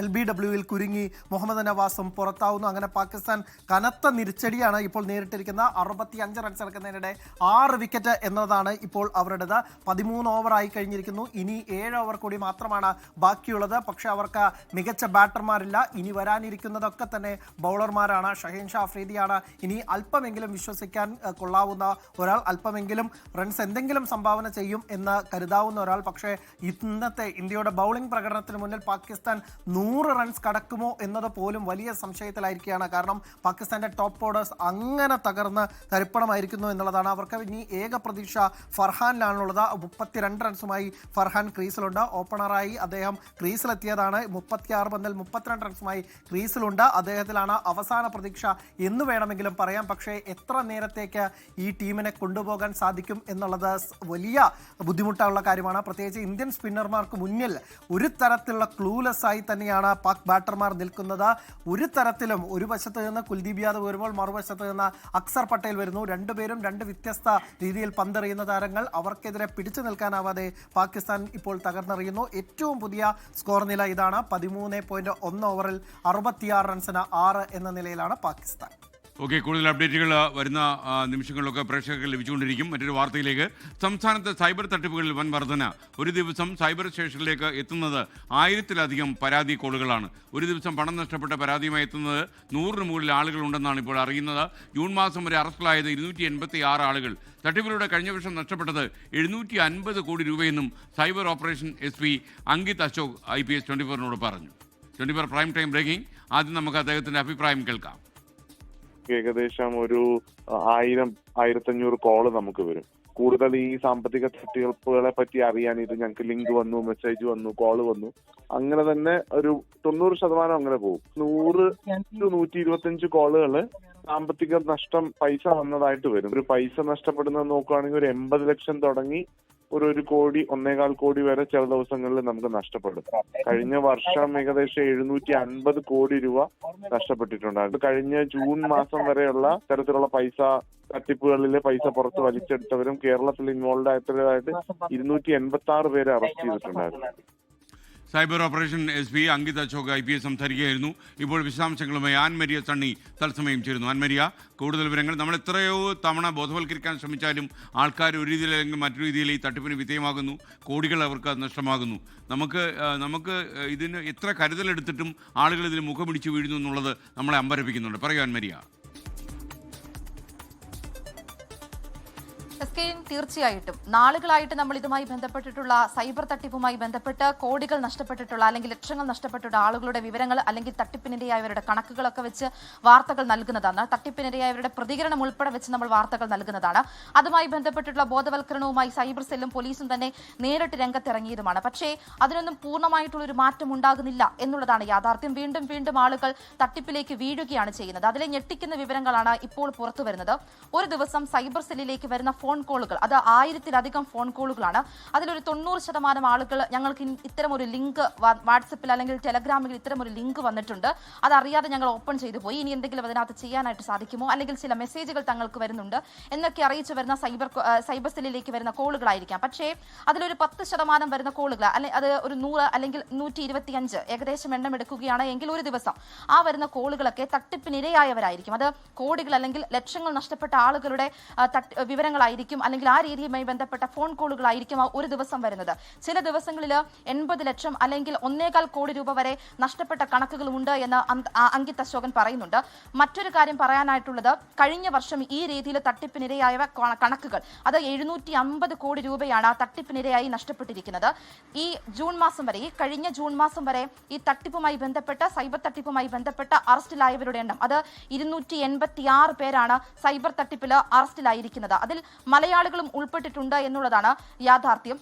LBWയിൽ കുരുങ്ങി മുഹമ്മദ് നവാസും പുറത്താവുന്നു. അങ്ങനെ പാകിസ്ഥാൻ കനത്ത തിരിച്ചടിയാണ് ഇപ്പോൾ നേരിട്ടിരിക്കുന്നത്. 65 റൺസ് എടുക്കുന്നതിനിടെ 6 വിക്കറ്റ് എന്നതാണ് ഇപ്പോൾ അവരുടേത്. 13 ഓവറായി കഴിഞ്ഞിരിക്കുന്നു. ഇനി 7 ഓവർ കൂടി മാത്രമാണ് ബാക്കിയുള്ളത്. പക്ഷേ അവർക്ക് മികച്ച ബാറ്റർമാരില്ല. ഇനി വരാനിരിക്കുന്നതൊക്കെ തന്നെ ബൗളർമാരാണ്. ഷഹീൻ ഷാ അഫ്രീദിയാണ് ഇനി അല്പമെങ്കിലും വിശ്വസിക്കാൻ കൊള്ളാവുന്ന ഒരാൾ, അല്പമെങ്കിലും റൺസ് എന്തെങ്കിലും സംഭാവന ചെയ്യും എന്ന് കരുതാവുന്ന ഒരാൾ. പക്ഷേ ഇന്നത്തെ ഇന്ത്യയുടെ ബൗളിംഗ് പ്രകടനത്തിന് മുന്നിൽ പാകിസ്ഥാൻ 100 റൺസ് കടക്കുമോ എന്നത് പോലും വലിയ സംശയത്തിലായിരിക്കുകയാണ്. കാരണം പാകിസ്ഥാന്റെ ടോപ്പ് ഓർഡേഴ്സ് അങ്ങനെ തകർന്ന് തരിപ്പണമായിരിക്കുന്നു എന്നുള്ളതാണ്. അവർക്ക് ഇനി ഏക പ്രതീക്ഷ ഫർഹാനിലാണുള്ളത്. 32 റൺസുമായി ഫർഹാൻ ക്രീസിലുണ്ട്. ഓപ്പണറായി അദ്ദേഹം ക്രീസിലെത്തിയതാണ്. 36 പന്തിൽ 32 റൺസുമായി ക്രീസിലുണ്ട്. അദ്ദേഹത്തിലാണ് അവസാന പ്രതീക്ഷ എന്ന് വേണമെങ്കിലും പറയാം. പക്ഷേ എത്ര നേരത്തേക്ക് ഈ ടീമിനെ കൊണ്ടുപോകാൻ സാധിക്കും എന്നുള്ളത് വലിയ ബുദ്ധിമുട്ടുള്ള കാര്യമാണ്. പ്രത്യേകിച്ച് ഇന്ത്യൻ സ്പിന്നർമാർക്ക് മുന്നിൽ ഒരു തരത്തിലുള്ള ക്ലൂലെസ് ആയി തന്നെയാണ് പാക് ബാറ്റർമാർ നിൽക്കുന്നത്. ഒരു തരത്തിലും ഒരു വശത്ത് നിന്ന് കുൽദീപ് യാദവ് വരുമ്പോൾ മറുവശത്ത് നിന്ന് അക്സർ പട്ടേൽ വരുന്നു. രണ്ടുപേരും 2 വ്യത്യസ്ത രീതിയിൽ പന്തെറിയുന്ന താരങ്ങൾ. അവർക്കെതിരെ പിടിച്ചു നിൽക്കാനാവാതെ പാകിസ്ഥാൻ ഇപ്പോൾ തകർന്നെറിയുന്നു. ഏറ്റവും പുതിയ സ്കോർ നില ഇതാണ്. 13.1 ഓവറിൽ 66 റൺസിന് 6 എന്ന നിലയിലാണ് പാകിസ്ഥാൻ. ഓക്കെ, കൂടുതൽ അപ്ഡേറ്റുകൾ വരുന്ന നിമിഷങ്ങളിലൊക്കെ പ്രേക്ഷകർക്ക് ലഭിച്ചുകൊണ്ടിരിക്കും. മറ്റൊരു വാർത്തയിലേക്ക്. സംസ്ഥാനത്ത് സൈബർ തട്ടിപ്പുകളിൽ വൻ വർധന. ഒരു ദിവസം സൈബർ സ്റ്റേഷനിലേക്ക് എത്തുന്നത് 1000-ലധികം പരാതി കോളുകളാണ്. ഒരു ദിവസം പണം നഷ്ടപ്പെട്ട പരാതിയുമായി എത്തുന്നത് 100-ന് മുകളിൽ ആളുകളുണ്ടെന്നാണ് ഇപ്പോൾ അറിയുന്നത്. ജൂൺ മാസം വരെ അറസ്റ്റിലായത് 286 ആളുകൾ. തട്ടിപ്പിലൂടെ കഴിഞ്ഞ വർഷം നഷ്ടപ്പെട്ടത് 750 കോടി രൂപയെന്നും cyber operation SP Ankit Ashok IPS 24-നോട് പറഞ്ഞു. 24 പ്രൈം ടൈം ബ്രേക്കിംഗ്. ആദ്യം നമുക്ക് അദ്ദേഹത്തിൻ്റെ അഭിപ്രായം കേൾക്കാം. ഏകദേശം ഒരു 1000-1500 കോള് നമുക്ക് വരും. കൂടുതൽ ഈ സാമ്പത്തിക തട്ടിപ്പുകളെ പറ്റി അറിയാൻ ഇത് ഞങ്ങൾക്ക് ലിങ്ക് വന്നു, മെസ്സേജ് വന്നു, കോള് വന്നു, അങ്ങനെ തന്നെ ഒരു 90% അങ്ങനെ പോകും. 100-125 കോളുകള് സാമ്പത്തിക നഷ്ടം പൈസ വന്നതായിട്ട് വരും. ഒരു പൈസ നഷ്ടപ്പെടുന്നത് നോക്കുകയാണെങ്കിൽ ഒരു 80 ലക്ഷം തുടങ്ങി ഒരു 1 കോടി 1.25 കോടി വരെ ചില ദിവസങ്ങളിൽ നമുക്ക് നഷ്ടപ്പെടും. കഴിഞ്ഞ വർഷം ഏകദേശം 750 കോടി രൂപ നഷ്ടപ്പെട്ടിട്ടുണ്ടായിരുന്നു. കഴിഞ്ഞ ജൂൺ മാസം വരെയുള്ള തരത്തിലുള്ള പൈസ തട്ടിപ്പുകളിലെ പൈസ പുറത്ത് വലിച്ചെടുത്തവരും കേരളത്തിൽ ഇൻവോൾവ് ആയിട്ടുള്ളതായിട്ട് 286 പേരെ അറസ്റ്റ് ചെയ്തിട്ടുണ്ടായിരുന്നു. Cyber operation SP Ankit Ashok IPS സംസാരിക്കുകയായിരുന്നു. ഇപ്പോൾ വിശദാംശങ്ങളുമായി ആൻമരിയ സണ്ണി തത്സമയം ചേരുന്നു. ആൻമരിയ, കൂടുതൽ വിവരങ്ങൾ. നമ്മൾ എത്രയോ തവണ ബോധവൽക്കരിക്കാൻ ശ്രമിച്ചാലും ആൾക്കാർ ഒരു രീതിയിൽ അല്ലെങ്കിൽ മറ്റൊരു രീതിയിൽ ഈ തട്ടിപ്പിന് വിധേയമാകുന്നു. കോടികൾ അവർക്ക് നഷ്ടമാകുന്നു. നമുക്ക് ഇതിന് എത്ര കരുതലെടുത്തിട്ടും ആളുകൾ ഇതിന് മുഖമിടിച്ച് വീഴുന്നു എന്നുള്ളത് നമ്മളെ അമ്പരപ്പിക്കുന്നുണ്ട്. പറയൂ ആൻമരിയ. തീർച്ചയായിട്ടും നാളുകളായിട്ട് നമ്മൾ ഇതുമായി ബന്ധപ്പെട്ടിട്ടുള്ള സൈബർ തട്ടിപ്പുമായി ബന്ധപ്പെട്ട് കോടികൾ നഷ്ടപ്പെട്ടിട്ടുള്ള അല്ലെങ്കിൽ ലക്ഷങ്ങൾ നഷ്ടപ്പെട്ടിട്ടുള്ള ആളുകളുടെ വിവരങ്ങൾ അല്ലെങ്കിൽ തട്ടിപ്പിനിരയായവരുടെ കണക്കുകളൊക്കെ വെച്ച് വാർത്തകൾ നൽകുന്നതാണ്. തട്ടിപ്പിനിരയായവരുടെ പ്രതികരണം ഉൾപ്പെടെ വെച്ച് നമ്മൾ വാർത്തകൾ നൽകുന്നതാണ്. അതുമായി ബന്ധപ്പെട്ടിട്ടുള്ള ബോധവൽക്കരണവുമായി സൈബർ സെല്ലും പോലീസും തന്നെ നേരിട്ട് രംഗത്തിറങ്ങിയതുമാണ്. പക്ഷേ അതിനൊന്നും പൂർണ്ണമായിട്ടുള്ളൊരു മാറ്റം ഉണ്ടാകുന്നില്ല എന്നുള്ളതാണ് യാഥാർത്ഥ്യം. വീണ്ടും വീണ്ടും ആളുകൾ തട്ടിപ്പിലേക്ക് വീഴുകയാണ് ചെയ്യുന്നത്. അതിലെ ഞെട്ടിക്കുന്ന വിവരങ്ങളാണ് ഇപ്പോൾ പുറത്തു വരുന്നത്. ഒരു ദിവസം സൈബർ സെല്ലിലേക്ക് വരുന്ന ഫോൺ കോളുകൾ, അത് 1000-ലധികം ഫോൺ കോളുകളാണ്. അതിലൊരു 90% ആളുകൾ ഞങ്ങൾക്ക് ഇത്തരം ഒരു ലിങ്ക് വാട്സപ്പിൽ അല്ലെങ്കിൽ ടെലഗ്രാമിൽ ഇത്തരം ഒരു ലിങ്ക് വന്നിട്ടുണ്ട്, അതറിയാതെ ഞങ്ങൾ ഓപ്പൺ ചെയ്തു പോയി, ഇനി എന്തെങ്കിലും അതിനകത്ത് ചെയ്യാനായിട്ട് സാധിക്കുമോ, അല്ലെങ്കിൽ ചില മെസ്സേജുകൾ തങ്ങൾക്ക് വരുന്നുണ്ട് എന്നൊക്കെ അറിയിച്ചു വരുന്ന സൈബർ സെല്ലിലേക്ക് വരുന്ന കോളുകളായിരിക്കാം. പക്ഷേ അതിലൊരു 10% വരുന്ന കോളുകൾ, അല്ലെങ്കിൽ അത് ഒരു 100 അല്ലെങ്കിൽ 125 ഏകദേശം എണ്ണം എടുക്കുകയാണ് എങ്കിൽ ഒരു ദിവസം ആ വരുന്ന കോളുകളൊക്കെ തട്ടിപ്പിനിരയായവരായിരിക്കും. അത് കോടികൾ അല്ലെങ്കിൽ ലക്ഷങ്ങൾ നഷ്ടപ്പെട്ട ആളുകളുടെ വിവരങ്ങളായിരിക്കും, അല്ലെങ്കിൽ ആ രീതിയുമായി ബന്ധപ്പെട്ട ഫോൺ കോളുകളായിരിക്കും ഒരു ദിവസം വരുന്നത്. ചില ദിവസങ്ങളിൽ 80 ലക്ഷം അല്ലെങ്കിൽ 1.25 കോടി രൂപ വരെ നഷ്ടപ്പെട്ട കണക്കുകളുണ്ട് എന്ന് അങ്കിത് അശോകൻ പറയുന്നുണ്ട്. മറ്റൊരു കാര്യം പറയാനായിട്ടുള്ളത്, കഴിഞ്ഞ വർഷം ഈ രീതിയിൽ തട്ടിപ്പിനിരയായ കണക്കുകൾ, അത് 750 കോടി രൂപയാണ് തട്ടിപ്പിനിരയായി നഷ്ടപ്പെട്ടിരിക്കുന്നത്. ഈ ജൂൺ മാസം വരെ, ഈ കഴിഞ്ഞ ജൂൺ മാസം വരെ ഈ തട്ടിപ്പുമായി ബന്ധപ്പെട്ട സൈബർ തട്ടിപ്പുമായി ബന്ധപ്പെട്ട അറസ്റ്റിലായവരുടെ എണ്ണം അത് 286 പേരാണ് സൈബർ തട്ടിപ്പിൽ അറസ്റ്റിലായിരിക്കുന്നത്. അതിൽ മലയാളികളും ഉൾപ്പെട്ടിട്ടുണ്ട് എന്നുള്ളതാണ് യാഥാർത്ഥ്യം.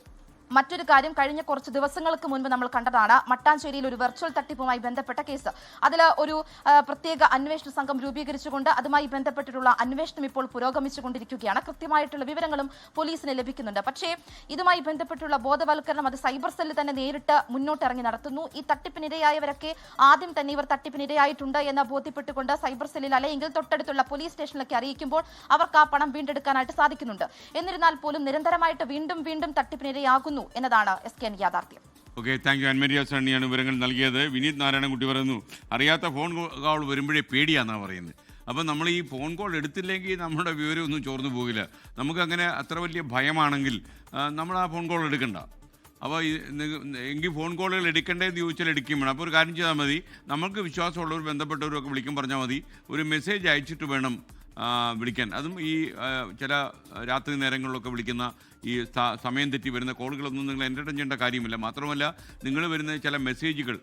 മറ്റൊരു കാര്യം, കഴിഞ്ഞ കുറച്ച് ദിവസങ്ങൾക്ക് മുൻപ് നമ്മൾ കണ്ടതാണ് മട്ടാഞ്ചേരിയിൽ ഒരു വെർച്വൽ തട്ടിപ്പുമായി ബന്ധപ്പെട്ട കേസ്. അതിൽ ഒരു പ്രത്യേക അന്വേഷണ സംഘം രൂപീകരിച്ചുകൊണ്ട് അതുമായി ബന്ധപ്പെട്ടിട്ടുള്ള അന്വേഷണം ഇപ്പോൾ പുരോഗമിച്ചുകൊണ്ടിരിക്കുകയാണ്. കൃത്യമായിട്ടുള്ള വിവരങ്ങളും പോലീസിന് ലഭിക്കുന്നുണ്ട്. പക്ഷേ ഇതുമായി ബന്ധപ്പെട്ടുള്ള ബോധവൽക്കരണം അത് സൈബർ സെല്ല് തന്നെ നേരിട്ട് മുന്നോട്ടിറങ്ങി നടത്തുന്നു. ഈ തട്ടിപ്പിനിരയായവരൊക്കെ ആദ്യം തന്നെ ഇവർ തട്ടിപ്പിനിരയായിട്ടുണ്ട് എന്ന് ബോധ്യപ്പെട്ടുകൊണ്ട് സൈബർ സെല്ലിൽ അല്ലെങ്കിൽ തൊട്ടടുത്തുള്ള പോലീസ് സ്റ്റേഷനിലൊക്കെ അറിയിക്കുമ്പോൾ അവർക്ക് ആ പണം വീണ്ടെടുക്കാനായിട്ട് സാധിക്കുന്നുണ്ട്. എന്നിരുന്നാൽ പോലും നിരന്തരമായിട്ട് വീണ്ടും വീണ്ടും തട്ടിപ്പിനിരയാകുന്നു എന്നതാണ് SKN യാഥാർത്ഥ്യം. Okay, thank you. അൻമരിയ സണ്ണിയാണ് വിവരങ്ങൾ നൽകിയത്. വിനീത് നാരായണൻകുട്ടി പറയുന്നു, അറിയാത്ത ഫോൺ കോൾ വരുമ്പോഴേ പേടിയാണെന്നാണ് പറയുന്നത്. അപ്പം നമ്മൾ ഈ ഫോൺ കോൾ എടുത്തില്ലെങ്കിൽ നമ്മുടെ വിവരമൊന്നും ചോർന്നു പോകില്ല. നമുക്കങ്ങനെ അത്ര വലിയ ഭയമാണെങ്കിൽ നമ്മൾ ആ ഫോൺ കോൾ എടുക്കണ്ട. അപ്പോൾ എങ്കിൽ ഫോൺ കോളുകൾ എടുക്കേണ്ടതെന്ന് ചോദിച്ചാൽ എടുക്കുകയും വേണം. അപ്പോൾ ഒരു കാര്യം ചെയ്താൽ മതി, നമുക്ക് വിശ്വാസമുള്ളവർ ബന്ധപ്പെട്ടവരൊക്കെ വിളിക്കും പറഞ്ഞാൽ മതി. ഒരു മെസ്സേജ് അയച്ചിട്ട് വേണം വിളിക്കാൻ. അതും ഈ ചില രാത്രി നേരങ്ങളിലൊക്കെ വിളിക്കുന്ന ഈ സമയം തെറ്റി വരുന്ന കോളുകളൊന്നും നിങ്ങൾ എൻ്റർടൈൻ ചെയ്യേണ്ട കാര്യമില്ല. മാത്രമല്ല, നിങ്ങൾ വരുന്ന ചില മെസ്സേജുകൾ,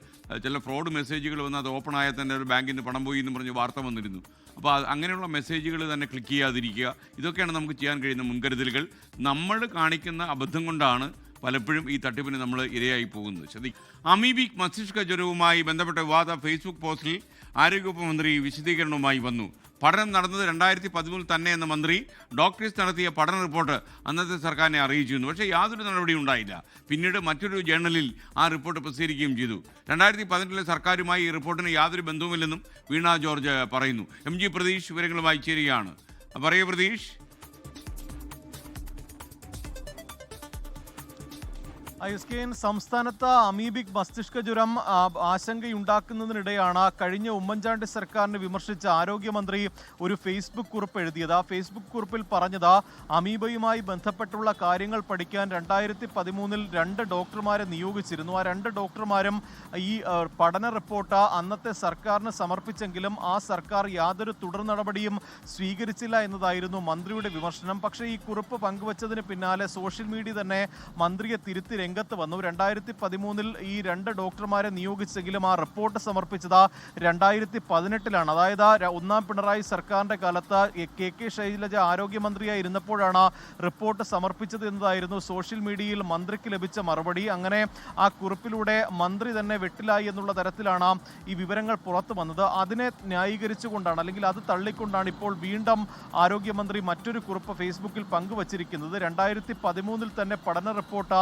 ചില ഫ്രോഡ് മെസ്സേജുകൾ വന്ന് അത് ഓപ്പൺ ആയാൽ തന്നെ ഒരു ബാങ്കിൽ നിന്ന് പണം പോയി എന്ന് പറഞ്ഞ് വാർത്ത വന്നിരുന്നു. അപ്പോൾ അങ്ങനെയുള്ള മെസ്സേജുകൾ തന്നെ ക്ലിക്ക് ചെയ്യാതിരിക്കുക. ഇതൊക്കെയാണ് നമുക്ക് ചെയ്യാൻ കഴിയുന്ന മുൻകരുതലുകൾ. നമ്മൾ കാണിക്കുന്ന അബദ്ധം കൊണ്ടാണ് പലപ്പോഴും ഈ തട്ടിപ്പിന് നമ്മൾ ഇരയായി പോകുന്നത്. അമീബിക് മസ്തിഷ്ക ജ്വരവുമായി ബന്ധപ്പെട്ട വിവാദ ഫേസ്ബുക്ക് പോസ്റ്റിൽ ആരോഗ്യവകുപ്പ് മന്ത്രി വിശദീകരണവുമായി വന്നു. പഠനം നടന്നത് 2013 തന്നെ എന്ന മന്ത്രി ഡോക്ടേഴ്സ് നടത്തിയ പഠന റിപ്പോർട്ട് അന്നത്തെ സർക്കാരിനെ അറിയിച്ചിരുന്നു. പക്ഷേ യാതൊരു നടപടിയും ഉണ്ടായില്ല. പിന്നീട് മറ്റൊരു ജേർണലിൽ ആ റിപ്പോർട്ട് പ്രസിദ്ധീകരിക്കുകയും ചെയ്തു. 2018 സർക്കാരുമായി ഈ റിപ്പോർട്ടിന് യാതൊരു ബന്ധവുമില്ലെന്നും വീണ ജോർജ് പറയുന്നു. MG പ്രതീഷ് വിവരങ്ങളുമായി ചേരുകയാണ്. പറയൂ പ്രതീഷ്. SKN സംസ്ഥാനത്ത് അമീബിക് മസ്തിഷ്ക ജ്വരം ആശങ്കയുണ്ടാക്കുന്നതിനിടെയാണ് കഴിഞ്ഞ ഉമ്മൻചാണ്ടി സർക്കാരിനെ വിമർശിച്ച ആരോഗ്യമന്ത്രി ഒരു ഫേസ്ബുക്ക് കുറിപ്പ് എഴുതിയത്. ആ ഫേസ്ബുക്ക് കുറിപ്പിൽ പറഞ്ഞത് അമീബയുമായി ബന്ധപ്പെട്ടുള്ള കാര്യങ്ങൾ പഠിക്കാൻ 2013 2 ഡോക്ടർമാരെ നിയോഗിച്ചിരുന്നു. ആ 2 ഡോക്ടർമാരും ഈ പഠന റിപ്പോർട്ട് അന്നത്തെ സർക്കാരിന് സമർപ്പിച്ചെങ്കിലും ആ സർക്കാർ യാതൊരു തുടർ നടപടിയും സ്വീകരിച്ചില്ല എന്നതായിരുന്നു മന്ത്രിയുടെ വിമർശനം. പക്ഷേ ഈ കുറിപ്പ് പങ്കുവച്ചതിന് പിന്നാലെ സോഷ്യൽ മീഡിയ തന്നെ മന്ത്രിയെ തിരുത്തി രംഗത്ത് വന്നു. 2013 ഈ 2 ഡോക്ടർമാരെ നിയോഗിച്ചെങ്കിലും ആ റിപ്പോർട്ട് സമർപ്പിച്ചത് 2018 അതായത് 1ാം പിണറായി സർക്കാരിന്റെ കാലത്ത് KK ശൈലജ ആരോഗ്യമന്ത്രിയായി ഇരുന്നപ്പോഴാണ് റിപ്പോർട്ട് സമർപ്പിച്ചത് എന്നതായിരുന്നു സോഷ്യൽ മീഡിയയിൽ മന്ത്രിക്ക് ലഭിച്ച മറുപടി. അങ്ങനെ ആ കുറിപ്പിലൂടെ മന്ത്രി തന്നെ വെട്ടിലായി എന്നുള്ള തരത്തിലാണ് ഈ വിവരങ്ങൾ പുറത്തു വന്നത്. അതിനെ ന്യായീകരിച്ചുകൊണ്ടാണ്, അല്ലെങ്കിൽ അത് തള്ളിക്കൊണ്ടാണ് ഇപ്പോൾ വീണ്ടും ആരോഗ്യമന്ത്രി മറ്റൊരു കുറിപ്പ് ഫേസ്ബുക്കിൽ പങ്കുവച്ചിരിക്കുന്നത്. 2013 തന്നെ പഠന റിപ്പോർട്ട്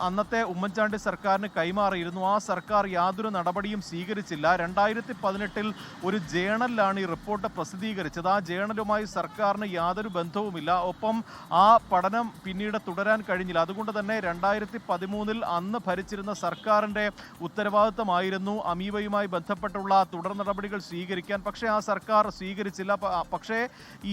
അന്നത്തെ ഉമ്മൻചാണ്ടി സർക്കാരിന് കൈമാറിയിരുന്നു. ആ സർക്കാർ യാതൊരു നടപടിയും സ്വീകരിച്ചില്ല. 2018 ഒരു ജേണലിലാണ് ഈ റിപ്പോർട്ട് പ്രസിദ്ധീകരിച്ചത്. ആ ജേണലുമായി സർക്കാരിന് യാതൊരു ബന്ധവുമില്ല. ഒപ്പം ആ പഠനം പിന്നീട് തുടരാൻ കഴിഞ്ഞില്ല. അതുകൊണ്ട് തന്നെ 2013 അന്ന് ഭരിച്ചിരുന്ന സർക്കാരിൻ്റെ ഉത്തരവാദിത്തമായിരുന്നു അമീബയുമായി ബന്ധപ്പെട്ടുള്ള തുടർ നടപടികൾ സ്വീകരിക്കാൻ. പക്ഷേ ആ സർക്കാർ സ്വീകരിച്ചില്ല. പക്ഷേ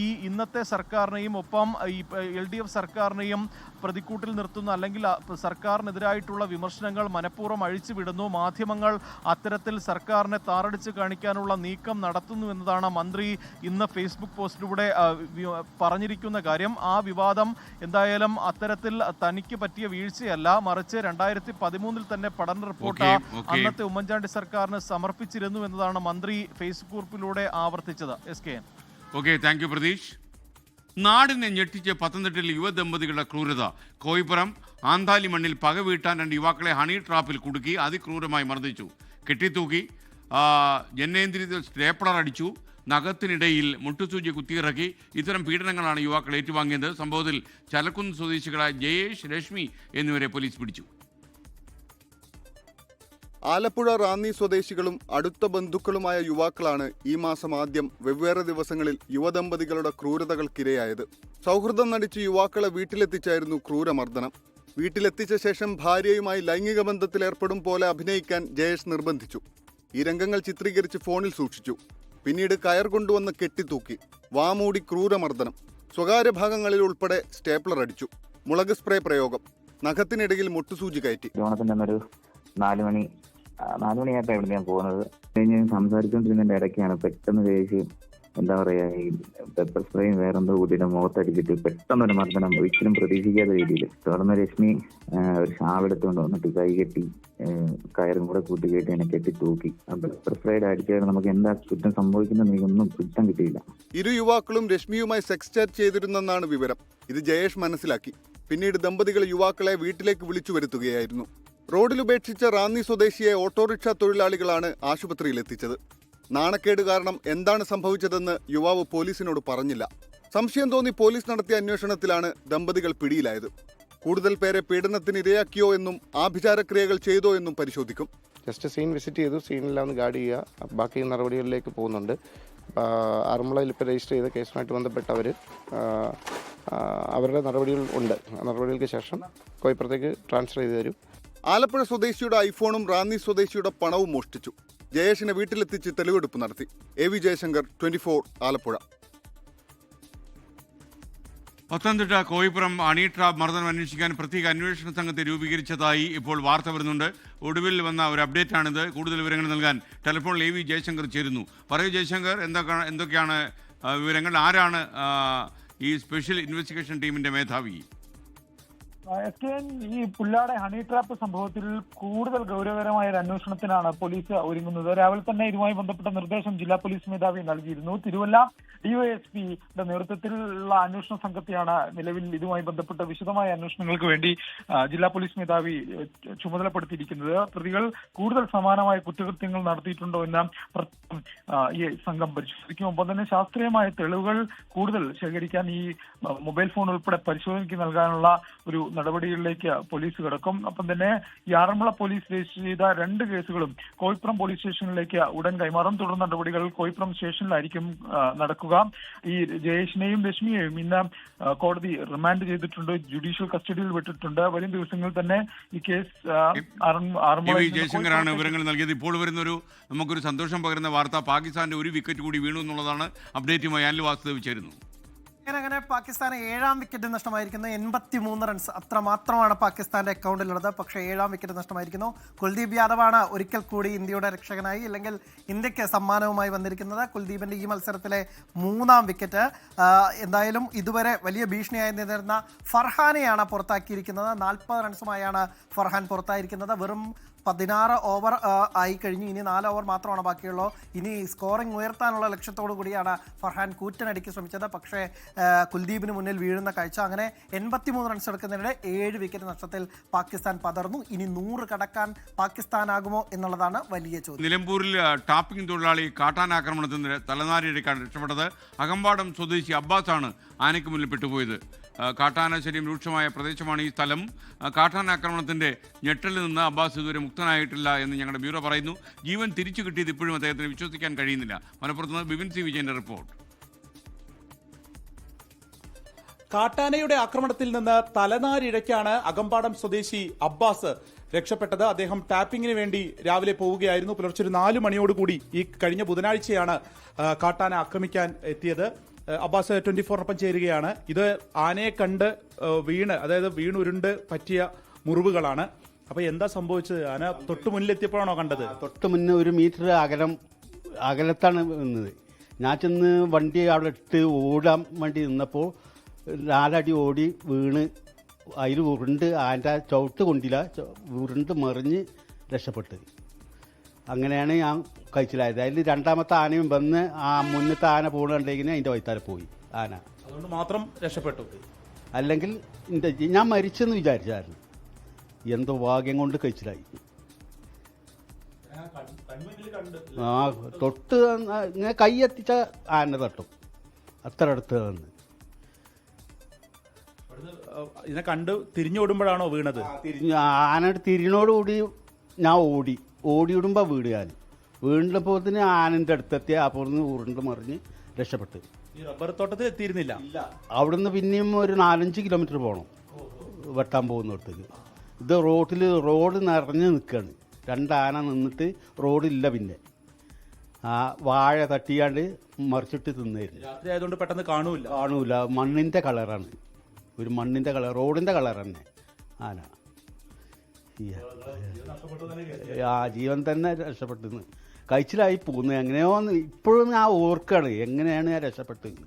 ഈ ഇന്നത്തെ സർക്കാരിനെയും ഒപ്പം ഈ LDF സർക്കാരിനെയും പ്രതിക്കൂട്ടിൽ നിർത്തുന്ന, അല്ലെങ്കിൽ സർക്കാരിനെതിരായിട്ടുള്ള വിമർശനങ്ങൾ മനഃപൂർവ്വം അഴിച്ചുവിടുന്നു. മാധ്യമങ്ങൾ അത്തരത്തിൽ സർക്കാരിനെ താറടിച്ച് കാണിക്കാനുള്ള നീക്കം നടത്തുന്നു എന്നതാണ് മന്ത്രി ഇന്ന് ഫേസ്ബുക്ക് പോസ്റ്റിലൂടെ പറഞ്ഞിരിക്കുന്ന കാര്യം. ആ വിവാദം എന്തായാലും അത്തരത്തിൽ തനിക്ക് പറ്റിയ വീഴ്ചയല്ല, മറിച്ച് 2013 തന്നെ പഠന റിപ്പോർട്ട് അന്നത്തെ ഉമ്മൻചാണ്ടി സർക്കാരിന് സമർപ്പിച്ചിരുന്നു എന്നതാണ് മന്ത്രി ഫേസ്ബുക്ക് കുറിപ്പിലൂടെ ആവർത്തിച്ചത്. SKN. Okay, thank you Pratheesh. നാടിനെ ഞെട്ടിച്ച് പത്തനംതിട്ടയിൽ യുവദമ്പതികളുടെ ക്രൂരത. കോയിപ്പുറം ആന്താലി മണ്ണിൽ പക വീട്ടാൻ 2 യുവാക്കളെ ഹണി ട്രാപ്പിൽ കുടുക്കി അതിക്രൂരമായി മർദ്ദിച്ചു. കെട്ടിത്തൂക്കി, ജനേന്ദ്രിയത്തിൽ സ്റ്റേപ്ലർ അടിച്ചു, നഖത്തിനിടയിൽ മുട്ടുസൂചി കുത്തിയിറക്കി. ഇത്തരം പീഡനങ്ങളാണ് യുവാക്കൾ ഏറ്റുവാങ്ങിയത്. സംഭവത്തിൽ ചലക്കുന്ന് സ്വദേശികളായ ജയേഷ്, രശ്മി എന്നിവരെ പോലീസ് പിടിച്ചു. ആലപ്പുഴ റാന്നി സ്വദേശികളും അടുത്ത ബന്ധുക്കളുമായ യുവാക്കളാണ് ഈ മാസം ആദ്യം വെവ്വേറെ ദിവസങ്ങളിൽ യുവദമ്പതികളുടെ ക്രൂരതകൾക്കിരയായത്. സൗഹൃദം നടിച്ച് യുവാക്കളെ വീട്ടിലെത്തിച്ചായിരുന്നു ക്രൂരമർദ്ദനം. വീട്ടിലെത്തിച്ച ശേഷം ഭാര്യയുമായി ലൈംഗിക ബന്ധത്തിലേർപ്പെടും പോലെ അഭിനയിക്കാൻ ജയേഷ് നിർബന്ധിച്ചു. ഈ രംഗങ്ങൾ ചിത്രീകരിച്ച് ഫോണിൽ സൂക്ഷിച്ചു. പിന്നീട് കയർ കൊണ്ടുവന്ന് കെട്ടിത്തൂക്കി. വാമൂടി ക്രൂരമർദ്ദനം. സ്വകാര്യ ഭാഗങ്ങളിൽ ഉൾപ്പെടെ സ്റ്റേപ്ലർ അടിച്ചു. മുളക് സ്പ്രേ പ്രയോഗം. നഖത്തിനിടയിൽ മുട്ടുസൂചി കയറ്റി. 4 മണിയായപ്പോൾ ഇവിടെ ഞാൻ പോകുന്നത് കഴിഞ്ഞ് സംസാരിച്ചുകൊണ്ടിരുന്നതിൻ്റെ ഇടയ്ക്കാണ് പെട്ടെന്ന് ചേച്ചി എന്താ പറയാ, ഈ പെപ്പർ സ്പ്രേയും വേറെന്തോ കൂട്ടിയിട്ട് മുഖത്തടിച്ചിട്ട് പെട്ടെന്നൊരു മർദ്ദനം, ഒരിക്കലും പ്രതീക്ഷിക്കാത്ത രീതിയിൽ. തുടർന്ന് രശ്മി ഒരു ഷാൾ എടുത്തുകൊണ്ട് വന്നിട്ട് കൈ കെട്ടി കയറും കൂടെ കൂട്ടി കയറ്റി എന്നെ കെട്ടി തൂക്കി. പെപ്പർ സ്പ്രേയുടെ അടിച്ചാൽ നമുക്ക് എന്താ കുറ്റം സംഭവിക്കുന്നത് എനിക്കൊന്നും കുറ്റം കിട്ടിയില്ല. ഇരു യുവാക്കളും രശ്മിയുമായി സെക്സ് ചാറ്റ് ചെയ്തിരുന്നെന്നാണ് വിവരം. ഇത് ജയേഷ് മനസ്സിലാക്കി. പിന്നീട് ദമ്പതികൾ യുവാക്കളെ വീട്ടിലേക്ക് വിളിച്ചു വരുത്തുകയായിരുന്നു. റോഡിലുപേക്ഷിച്ച റാന്നി സ്വദേശിയെ ഓട്ടോറിക്ഷ തൊഴിലാളികളാണ് ആശുപത്രിയിൽ എത്തിച്ചത്. നാണക്കേട് കാരണം എന്താണ് സംഭവിച്ചതെന്ന് യുവാവ് പോലീസിനോട് പറഞ്ഞില്ല. സംശയം തോന്നി പോലീസ് നടത്തിയ അന്വേഷണത്തിലാണ് ദമ്പതികൾ പിടിയിലായത്. കൂടുതൽ പേരെ പീഡനത്തിന് ഇരയാക്കിയോ എന്നും ആഭിചാരക്രിയകൾ ചെയ്തോ എന്നും പരിശോധിക്കും. ജസ്റ്റ് സീൻ വിസിറ്റ് ചെയ്തു, സീനെല്ലാം ഒന്ന് ഗാർഡ് ചെയ്യുക, ബാക്കി നടപടികളിലേക്ക് പോകുന്നുണ്ട്. ആറന്മുളയിൽ ഇപ്പോൾ രജിസ്റ്റർ ചെയ്ത കേസുമായിട്ട് ബന്ധപ്പെട്ടവർ അവരുടെ നടപടികൾ ഉണ്ട്. ആ നടപടികൾക്ക് ശേഷം കോഴിപ്പുറത്തേക്ക് ട്രാൻസ്ഫർ ചെയ്ത് തരും. ആലപ്പുഴ സ്വദേശിയുടെ ഐഫോണും റാന്നി സ്വദേശിയുടെ പണവും മോഷ്ടിച്ചു. ജയേഷിനെ വീട്ടിലെത്തിച്ച് തെളിവെടുപ്പ് നടത്തി. AV Jaishankar, 24 Alappuzha. Pathanamthitta Koipuram honey trap മർദ്ദനം അന്വേഷിക്കാൻ പ്രത്യേക അന്വേഷണ സംഘത്തെ രൂപീകരിച്ചതായി ഇപ്പോൾ വാർത്ത വരുന്നുണ്ട്. ഒടുവിൽ വന്ന ഒരു അപ്ഡേറ്റാണിത്. കൂടുതൽ വിവരങ്ങൾ നൽകാൻ ടെലിഫോണിൽ AV ജയശങ്കർ ചേരുന്നു. പറയൂ ജയശങ്കർ, എന്തൊക്കെയാണ് വിവരങ്ങൾ? ആരാണ് ഈ സ്പെഷ്യൽ ഇൻവെസ്റ്റിഗേഷൻ ടീമിന്റെ മേധാവി? ഈ പുല്ലാടെ ഹണി ട്രാപ്പ് സംഭവത്തിൽ കൂടുതൽ ഗൗരവകരമായ ഒരു അന്വേഷണത്തിനാണ് പോലീസ് ഒരുങ്ങുന്നത്. രാവിലെ തന്നെ ഇതുമായി ബന്ധപ്പെട്ട നിർദ്ദേശം ജില്ലാ പോലീസ് മേധാവി നൽകിയിരുന്നു. തിരുവല്ല DYSPയുടെ നേതൃത്വത്തിലുള്ള അന്വേഷണ സംഘത്തെയാണ് നിലവിൽ ഇതുമായി ബന്ധപ്പെട്ട വിശദമായ അന്വേഷണങ്ങൾക്ക് വേണ്ടി ജില്ലാ പോലീസ് മേധാവി ചുമതലപ്പെടുത്തിയിരിക്കുന്നത്. പ്രതികൾ കൂടുതൽ സമാനമായ കുറ്റകൃത്യങ്ങൾ നടത്തിയിട്ടുണ്ടോ എന്ന് ഈ സംഘം പരിശോധിക്കും. ഒപ്പം തന്നെ ശാസ്ത്രീയമായ തെളിവുകൾ കൂടുതൽ ശേഖരിക്കാൻ ഈ മൊബൈൽ ഫോൺ ഉൾപ്പെടെ പരിശോധനയ്ക്ക് നൽകാനുള്ള ഒരു നടപടികളിലേക്ക് പോലീസ് കിടക്കും. ഒപ്പം തന്നെ ഈ ആറന്മുള പോലീസ് രജിസ്റ്റർ ചെയ്ത 2 കേസുകളും കോഴിപ്പുറം പോലീസ് സ്റ്റേഷനിലേക്ക് ഉടൻ കൈമാറും. തുടർ നടപടികൾ കോഴിപ്പുറം സ്റ്റേഷനിലായിരിക്കും നടക്കുക. ഈ ജയേഷിനെയും ലക്ഷ്മിയെയും ഇന്ന് കോടതി റിമാൻഡ് ചെയ്തിട്ടുണ്ട്, ജുഡീഷ്യൽ കസ്റ്റഡിയിൽ വിട്ടിട്ടുണ്ട്. വരും ദിവസങ്ങളിൽ തന്നെ ഈ കേസ് ജയശങ്കറാണ് വിവരങ്ങൾ നൽകിയത്. ഇപ്പോൾ വരുന്നൊരു നമുക്കൊരു സന്തോഷം പകരുന്ന വാർത്ത, പാകിസ്ഥാന്റെ 1 വിക്കറ്റ് കൂടി വീണു എന്നുള്ളതാണ്. അപ്ഡേറ്റുമായി അനിൽ വാസുദേവ് ചേരുന്നു. അങ്ങനെ പാകിസ്ഥാന് 7ാം വിക്കറ്റ് നഷ്ടമായിരിക്കുന്നു. 83 റൺസ് അത്രമാത്രമാണ് പാകിസ്ഥാന്റെ അക്കൗണ്ടിലുള്ളത്. പക്ഷേ 7ാം വിക്കറ്റ് നഷ്ടമായിരിക്കുന്നു. കുൽദീപ് യാദവാണ് ഒരിക്കൽ കൂടി ഇന്ത്യയുടെ രക്ഷകനായി, അല്ലെങ്കിൽ ഇന്ത്യക്ക് സമ്മാനവുമായി വന്നിരിക്കുന്നത്. കുൽദീപിന്റെ ഈ മത്സരത്തിലെ 3ാം വിക്കറ്റ്. എന്തായാലും ഇതുവരെ വലിയ ഭീഷണിയായി നിന്നിരുന്ന ഫർഹാനെയാണ് പുറത്താക്കിയിരിക്കുന്നത്. 40 റൺസുമായാണ് ഫർഹാൻ പുറത്തായിരിക്കുന്നത്. വെറും 16 ഓവർ ആയി കഴിഞ്ഞു. ഇനി 4 ഓവർ മാത്രമാണ് ബാക്കിയുള്ളൂ. ഇനി സ്കോറിംഗ് ഉയർത്താനുള്ള ലക്ഷ്യത്തോടു കൂടിയാണ് ഫർഹാൻ കൂറ്റനടിക്ക് ശ്രമിച്ചത്. പക്ഷേ കുൽദീപിന് മുന്നിൽ വീഴുന്ന കാഴ്ച. അങ്ങനെ 83 റൺസ് എടുക്കുന്നതിനിടെ 7 വിക്കറ്റ് നഷ്ടത്തിൽ പാകിസ്ഥാൻ പതർന്നു. ഇനി 100 കടക്കാൻ പാകിസ്ഥാനാകുമോ എന്നുള്ളതാണ് വലിയ ചോദ്യം. നിലമ്പൂരിൽ ടാപ്പിംഗ് തൊഴിലാളി കാട്ടാനാക്രമണത്തിന് തലനാരിഴക്കാണ് രക്ഷപ്പെട്ടത്. അകമ്പാടം സ്വദേശി അബ്ബാസാണ് ആനയ്ക്ക് മുന്നിൽ പെട്ടുപോയത്. കാട്ടാന ശല്യം രൂക്ഷമായ പ്രദേശമാണ് ഈ സ്ഥലം. കാട്ടാനാക്രമണത്തിന്റെ ഞെട്ടലിൽ നിന്ന് അബ്ബാസ് ഇതുവരെ മുക്തനായിട്ടില്ല എന്ന് ഞങ്ങളുടെ ബ്യൂറോ പറയുന്നു. ജീവൻ തിരിച്ചു കിട്ടിയത് ഇപ്പോഴും അദ്ദേഹത്തിന് വിശ്വസിക്കാൻ കഴിയുന്നില്ല. മലപ്പുറത്ത് നിന്ന് ബിപിൻ സി വിജയന്റെ റിപ്പോർട്ട്. കാട്ടാനയുടെ ആക്രമണത്തിൽ നിന്ന് തലനാരിഴയ്ക്കാണ് അകമ്പാടം സ്വദേശി അബ്ബാസ് രക്ഷപ്പെട്ടത്. അദ്ദേഹം ടാപ്പിങ്ങിന് വേണ്ടി രാവിലെ പോവുകയായിരുന്നു. പുലർച്ചെ 4 മണിയോടുകൂടി ഈ കഴിഞ്ഞ ബുധനാഴ്ചയാണ് കാട്ടാന ആക്രമിക്കാൻ എത്തിയത്. അബ്ബാസ് 24-നൊപ്പം ചേരുകയാണ്. ഇത് ആനയെ കണ്ട് വീണുരുണ്ട് പറ്റിയ മുറിവുകളാണ്. അപ്പൊ എന്താ സംഭവിച്ചത്? ആന തൊട്ട് മുന്നിലെത്തിയപ്പോഴാണോ കണ്ടത്? തൊട്ട് മുന്നേ 1 മീറ്റർ അകലത്താണ് നിന്നത്. ഞാൻ ചെന്ന് വണ്ടി അവിടെ ഇട്ട് ഓടാൻ വേണ്ടി നിന്നപ്പോൾ 4 അടി ഓടി വീണ് അതിൽ ഉരുണ്ട് ആൻ്റെ ചവിട്ട് കൊണ്ടില്ല, ഉരുണ്ട് മറിഞ്ഞ് രക്ഷപ്പെട്ട്. അങ്ങനെയാണ് ഞാൻ കഴിച്ചിലായത്. അതിൽ 2ാമത്തെ ആനയും വന്ന് ആ മുന്നത്തെ ആന പോകണമെങ്കിൽ അതിൻ്റെ വൈത്താലെ പോയി ആന. അതുകൊണ്ട് മാത്രം രക്ഷപ്പെട്ടു. അല്ലെങ്കിൽ ഞാൻ മരിച്ചെന്ന് വിചാരിച്ചായിരുന്നു. എന്തോ ഭാഗ്യം കൊണ്ട് കഴിച്ചിലായി. ആ തൊട്ട് ഇങ്ങനെ കൈ എത്തിച്ച ആന തട്ടും, അത്ര അടുത്ത് വന്ന്. ഇതിനെ കണ്ട് തിരിഞ്ഞോടുമ്പോഴാണോ വീണത്? ആനയുടെ തിരിഞ്ഞോടുകൂടി ഞാൻ ഓടിയിടുമ്പോൾ വീട്. ഞാൻ വീണ്ടപ്പോൾ തന്നെ ആനൻ്റെ അടുത്തെത്തിയ അപ്പോൾ ഉരുണ്ട് മറിഞ്ഞ് രക്ഷപ്പെട്ട്. ഈ റബ്ബർ തോട്ടത്തിൽ എത്തിയിരുന്നില്ല. അവിടുന്ന് പിന്നെയും ഒരു 4-5 കിലോമീറ്റർ പോകണം വെട്ടാൻ പോകുന്നിടത്തേക്ക്. ഇത് റോഡ് നിറഞ്ഞ് നിൽക്കുകയാണ്. 2 ആന നിന്നിട്ട് റോഡില്ല. പിന്നെ ആ വാഴ തട്ടിയാണ്ട് മറിച്ചിട്ട് തിന്നായിരുന്നു. രാത്രി ആയതുകൊണ്ട് പെട്ടെന്ന് കാണൂല. മണ്ണിൻ്റെ കളറാണ്, ഒരു മണ്ണിൻ്റെ കളർ, റോഡിൻ്റെ കളർ തന്നെ ആന. ആ ജീവൻ തന്നെ രക്ഷപ്പെട്ടെന്ന് കഴിച്ചിലായി പോകുന്നത്. എങ്ങനെയോ ഇപ്പോഴും ഞാൻ ഓർക്കാണ് എങ്ങനെയാണ് ഞാൻ രക്ഷപ്പെട്ടത്.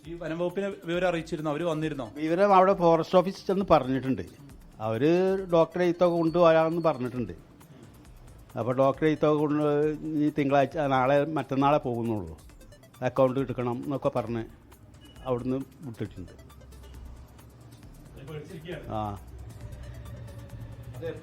ഈ വനംവകുപ്പിനെ വിവരം അറിയിച്ചിരുന്നു? അവർ വന്നിരുന്നോ? വിവരം അവിടെ ഫോറസ്റ്റ് ഓഫീസിൽ ചെന്ന് പറഞ്ഞിട്ടുണ്ട്. അവർ ഡോക്ടറെ ഇത്തൊക്കെ കൊണ്ടുവരാമെന്ന് പറഞ്ഞിട്ടുണ്ട്. അപ്പോൾ ഡോക്ടറെ ഇത്തൊക്കെ കൊണ്ട് ഈ തിങ്കളാഴ്ച മറ്റന്നാളെ പോകുന്നുള്ളൂ, അക്കൗണ്ട് എടുക്കണം എന്നൊക്കെ പറഞ്ഞ് അവിടുന്ന് വിട്ടിട്ടുണ്ട്. ആ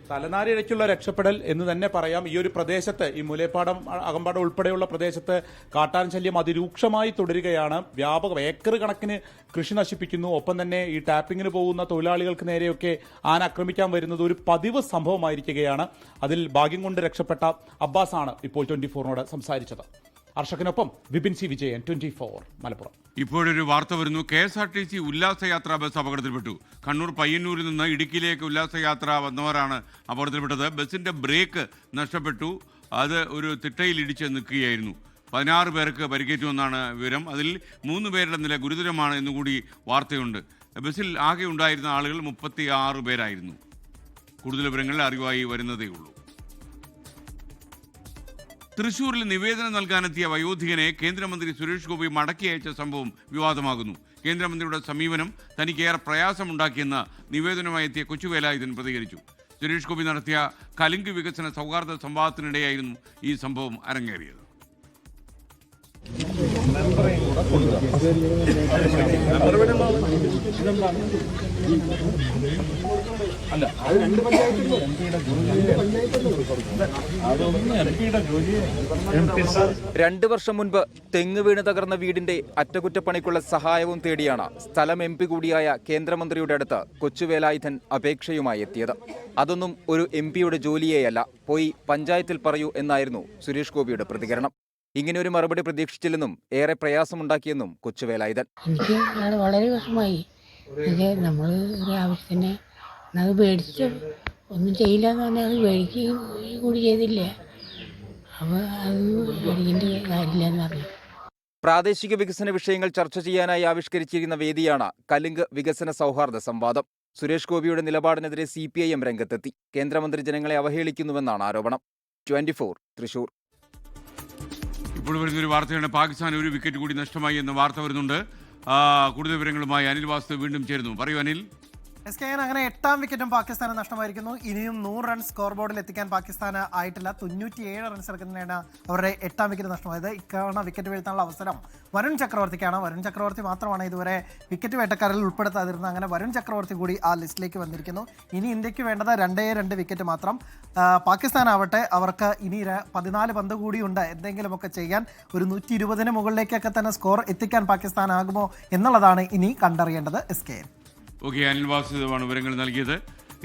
തലനാരിഴയ്ക്കുള്ള രക്ഷപ്പെടൽ എന്ന് തന്നെ പറയാം. ഈ ഒരു പ്രദേശത്ത്, ഈ മുലേപ്പാടം അകമ്പാടം ഉൾപ്പെടെയുള്ള പ്രദേശത്ത് കാട്ടാൻ ശല്യം അതിരൂക്ഷമായി തുടരുകയാണ്. വ്യാപക ഏക്കർ കണക്കിന് കൃഷി നശിപ്പിക്കുന്നു. ഒപ്പം തന്നെ ഈ ടാപ്പിങ്ങിന് പോകുന്ന തൊഴിലാളികൾക്ക് നേരെയൊക്കെ ആന ആക്രമിക്കാൻ വരുന്നത് ഒരു പതിവ് സംഭവമായിരിക്കുകയാണ്. അതിൽ ഭാഗ്യം കൊണ്ട് രക്ഷപ്പെട്ട അബ്ബാസാണ് ഇപ്പോൾ 24നോട് സംസാരിച്ചത്. അർഷക്കിനൊപ്പം വിപിൻ സി വിജയൻ, 24 മലപ്പുറം. ഇപ്പോഴൊരു വാർത്ത വരുന്നു. KSRTC ഉല്ലാസയാത്രാ ബസ് അപകടത്തിൽപ്പെട്ടു. കണ്ണൂർ പയ്യന്നൂരിൽ നിന്ന് ഇടുക്കിയിലേക്ക് ഉല്ലാസയാത്ര വന്നവരാണ് അപകടത്തിൽപ്പെട്ടത്. ബസിന്റെ ബ്രേക്ക് നഷ്ടപ്പെട്ടു. അത് ഒരു തിട്ടയിൽ ഇടിച്ച് നിൽക്കുകയായിരുന്നു. 16 പേർക്ക് പരിക്കേറ്റുവെന്നാണ് വിവരം. അതിൽ 3 പേരുടെ നില ഗുരുതരമാണ് എന്നുകൂടി വാർത്തയുണ്ട്. ബസ്സിൽ ആകെ ഉണ്ടായിരുന്ന ആളുകൾ 36 പേരായിരുന്നു. കൂടുതൽ വിവരങ്ങൾ അറിവായി വരുന്നതേ ഉള്ളൂ. തൃശൂരിൽ നിവേദനം നൽകാനെത്തിയ വയോധികനെ കേന്ദ്രമന്ത്രി സുരേഷ് ഗോപി മടക്കി അയച്ച സംഭവം വിവാദമാകുന്നു. കേന്ദ്രമന്ത്രിയുടെ സമീപനം തനിക്കേറെ പ്രയാസമുണ്ടാക്കിയെന്ന് നിവേദനമായി എത്തിയ കൊച്ചുവേലായുധൻ പ്രതികരിച്ചു. സുരേഷ് ഗോപി നടത്തിയ കലിംഗ് വികസന സൗഹാർദ്ദ സംവാദത്തിനിടെയായിരുന്നു ഈ സംഭവം അരങ്ങേറിയത്. രണ്ട് വർഷം മുൻപ് തെങ്ങ് വീണ് തകർന്ന വീടിന്റെ അറ്റകുറ്റപ്പണിക്കുള്ള സഹായവും തേടിയാണ് സ്ഥലം MP കൂടിയായ കേന്ദ്രമന്ത്രിയുടെ അടുത്ത് കൊച്ചുവേലായുധൻ അപേക്ഷയുമായി എത്തിയത്. അതൊന്നും ഒരു MP-യുടെ ജോലിയേയല്ല, പോയി പഞ്ചായത്തിൽ പറയൂ എന്നായിരുന്നു സുരേഷ് ഗോപിയുടെ പ്രതികരണം. ഇങ്ങനെ ഒരു മറുപടി പ്രതീക്ഷിച്ചില്ലെന്നും ഏറെ പ്രയാസമുണ്ടാക്കിയെന്നും കൊച്ചുവേലായുധൻ. എനിക്ക് വളരെ വിഷമമായി. നമ്മൾ ഒരു ആവശ്യത്തിന് അത് മേടിച്ച് ഒന്നും ചെയ്യില്ല എന്ന് പറഞ്ഞാൽ അത് മേടിക്കുകയും കൂടി ചെയ്തില്ല. അപ്പോൾ അത് മേടിക്കേണ്ട കാര്യമില്ല എന്നറിയാം. പ്രാദേശിക വികസന വിഷയങ്ങൾ ചർച്ച ചെയ്യാനായി ആവിഷ്കരിച്ചിരിക്കുന്ന വേദിയാണ് കലിംഗ് വികസന സൗഹാർദ്ദ സംവാദം. സുരേഷ് ഗോപിയുടെ നിലപാടിനെതിരെ CPIM രംഗത്തെത്തി. കേന്ദ്രമന്ത്രി ജനങ്ങളെ അവഹേളിക്കുന്നുവെന്നാണ് ആരോപണം. 24 തൃശൂർ. ഇപ്പോൾ വരുന്നൊരു വാർത്തയാണ്. പാകിസ്ഥാൻ ഒരു വിക്കറ്റ് കൂടി നഷ്ടമായി എന്ന വാർത്ത വരുന്നുണ്ട്. കൂടുതൽ വിവരങ്ങളുമായി അനിൽ വാസ്തു വീണ്ടും ചേരുന്നു. പറയൂ അനിൽ. SKN അങ്ങനെ 8ാം വിക്കറ്റും പാകിസ്ഥാന് നഷ്ടമായിരിക്കുന്നു. ഇനിയും 100 റൺസ് സ്കോർ ബോർഡിൽ എത്തിക്കാൻ പാകിസ്ഥാന് ആയിട്ടില്ല. 97 റൺസ് എടുക്കുന്നതിനാണ് അവരുടെ 8ാം വിക്കറ്റ് നഷ്ടമായത്. ഇത്തവണ വിക്കറ്റ് വീഴ്ത്താനുള്ള അവസരം വരുൺ ചക്രവർത്തിക്കാണ്. വരുൺ ചക്രവർത്തി മാത്രമാണ് ഇതുവരെ വിക്കറ്റ് വേട്ടക്കാരിൽ ഉൾപ്പെടുത്താതിരുന്നത്. അങ്ങനെ വരുൺ ചക്രവർത്തി കൂടി ആ ലിസ്റ്റിലേക്ക് വന്നിരിക്കുന്നു. ഇനി ഇന്ത്യക്ക് വേണ്ടത് 2 വിക്കറ്റ് മാത്രം. പാകിസ്ഥാനാവട്ടെ, അവർക്ക് ഇനി 14 പന്ത് കൂടിയുണ്ട് എന്തെങ്കിലുമൊക്കെ ചെയ്യാൻ. ഒരു 120-ന് മുകളിലേക്കൊക്കെ തന്നെ സ്കോർ എത്തിക്കാൻ പാകിസ്ഥാനാകുമോ എന്നുള്ളതാണ് ഇനി കണ്ടറിയേണ്ടത്. SKN. ഓക്കെ, അനിൽ വാസുദേവാണ് വിവരങ്ങൾ നൽകിയത്.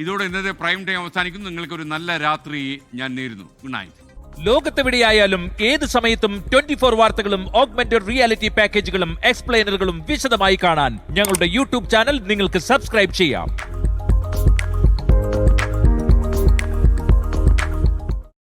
ഇതോടെ ഇന്നത്തെ പ്രൈം ടൈം അവസാനിക്കുന്നു. നിങ്ങൾക്കൊരു നല്ല രാത്രി ഞാൻ നേരുന്നു. Good night. ലോകത്തെവിടെയായാലും ഏത് സമയത്തും 24 വാർത്തകളും ഓഗ്മെന്റഡ് റിയാലിറ്റി പാക്കേജുകളും എക്സ്പ്ലെയിനറുകളും വിശദമായി കാണാൻ ഞങ്ങളുടെ YouTube ചാനൽ നിങ്ങൾക്ക് സബ്സ്ക്രൈബ് ചെയ്യാം.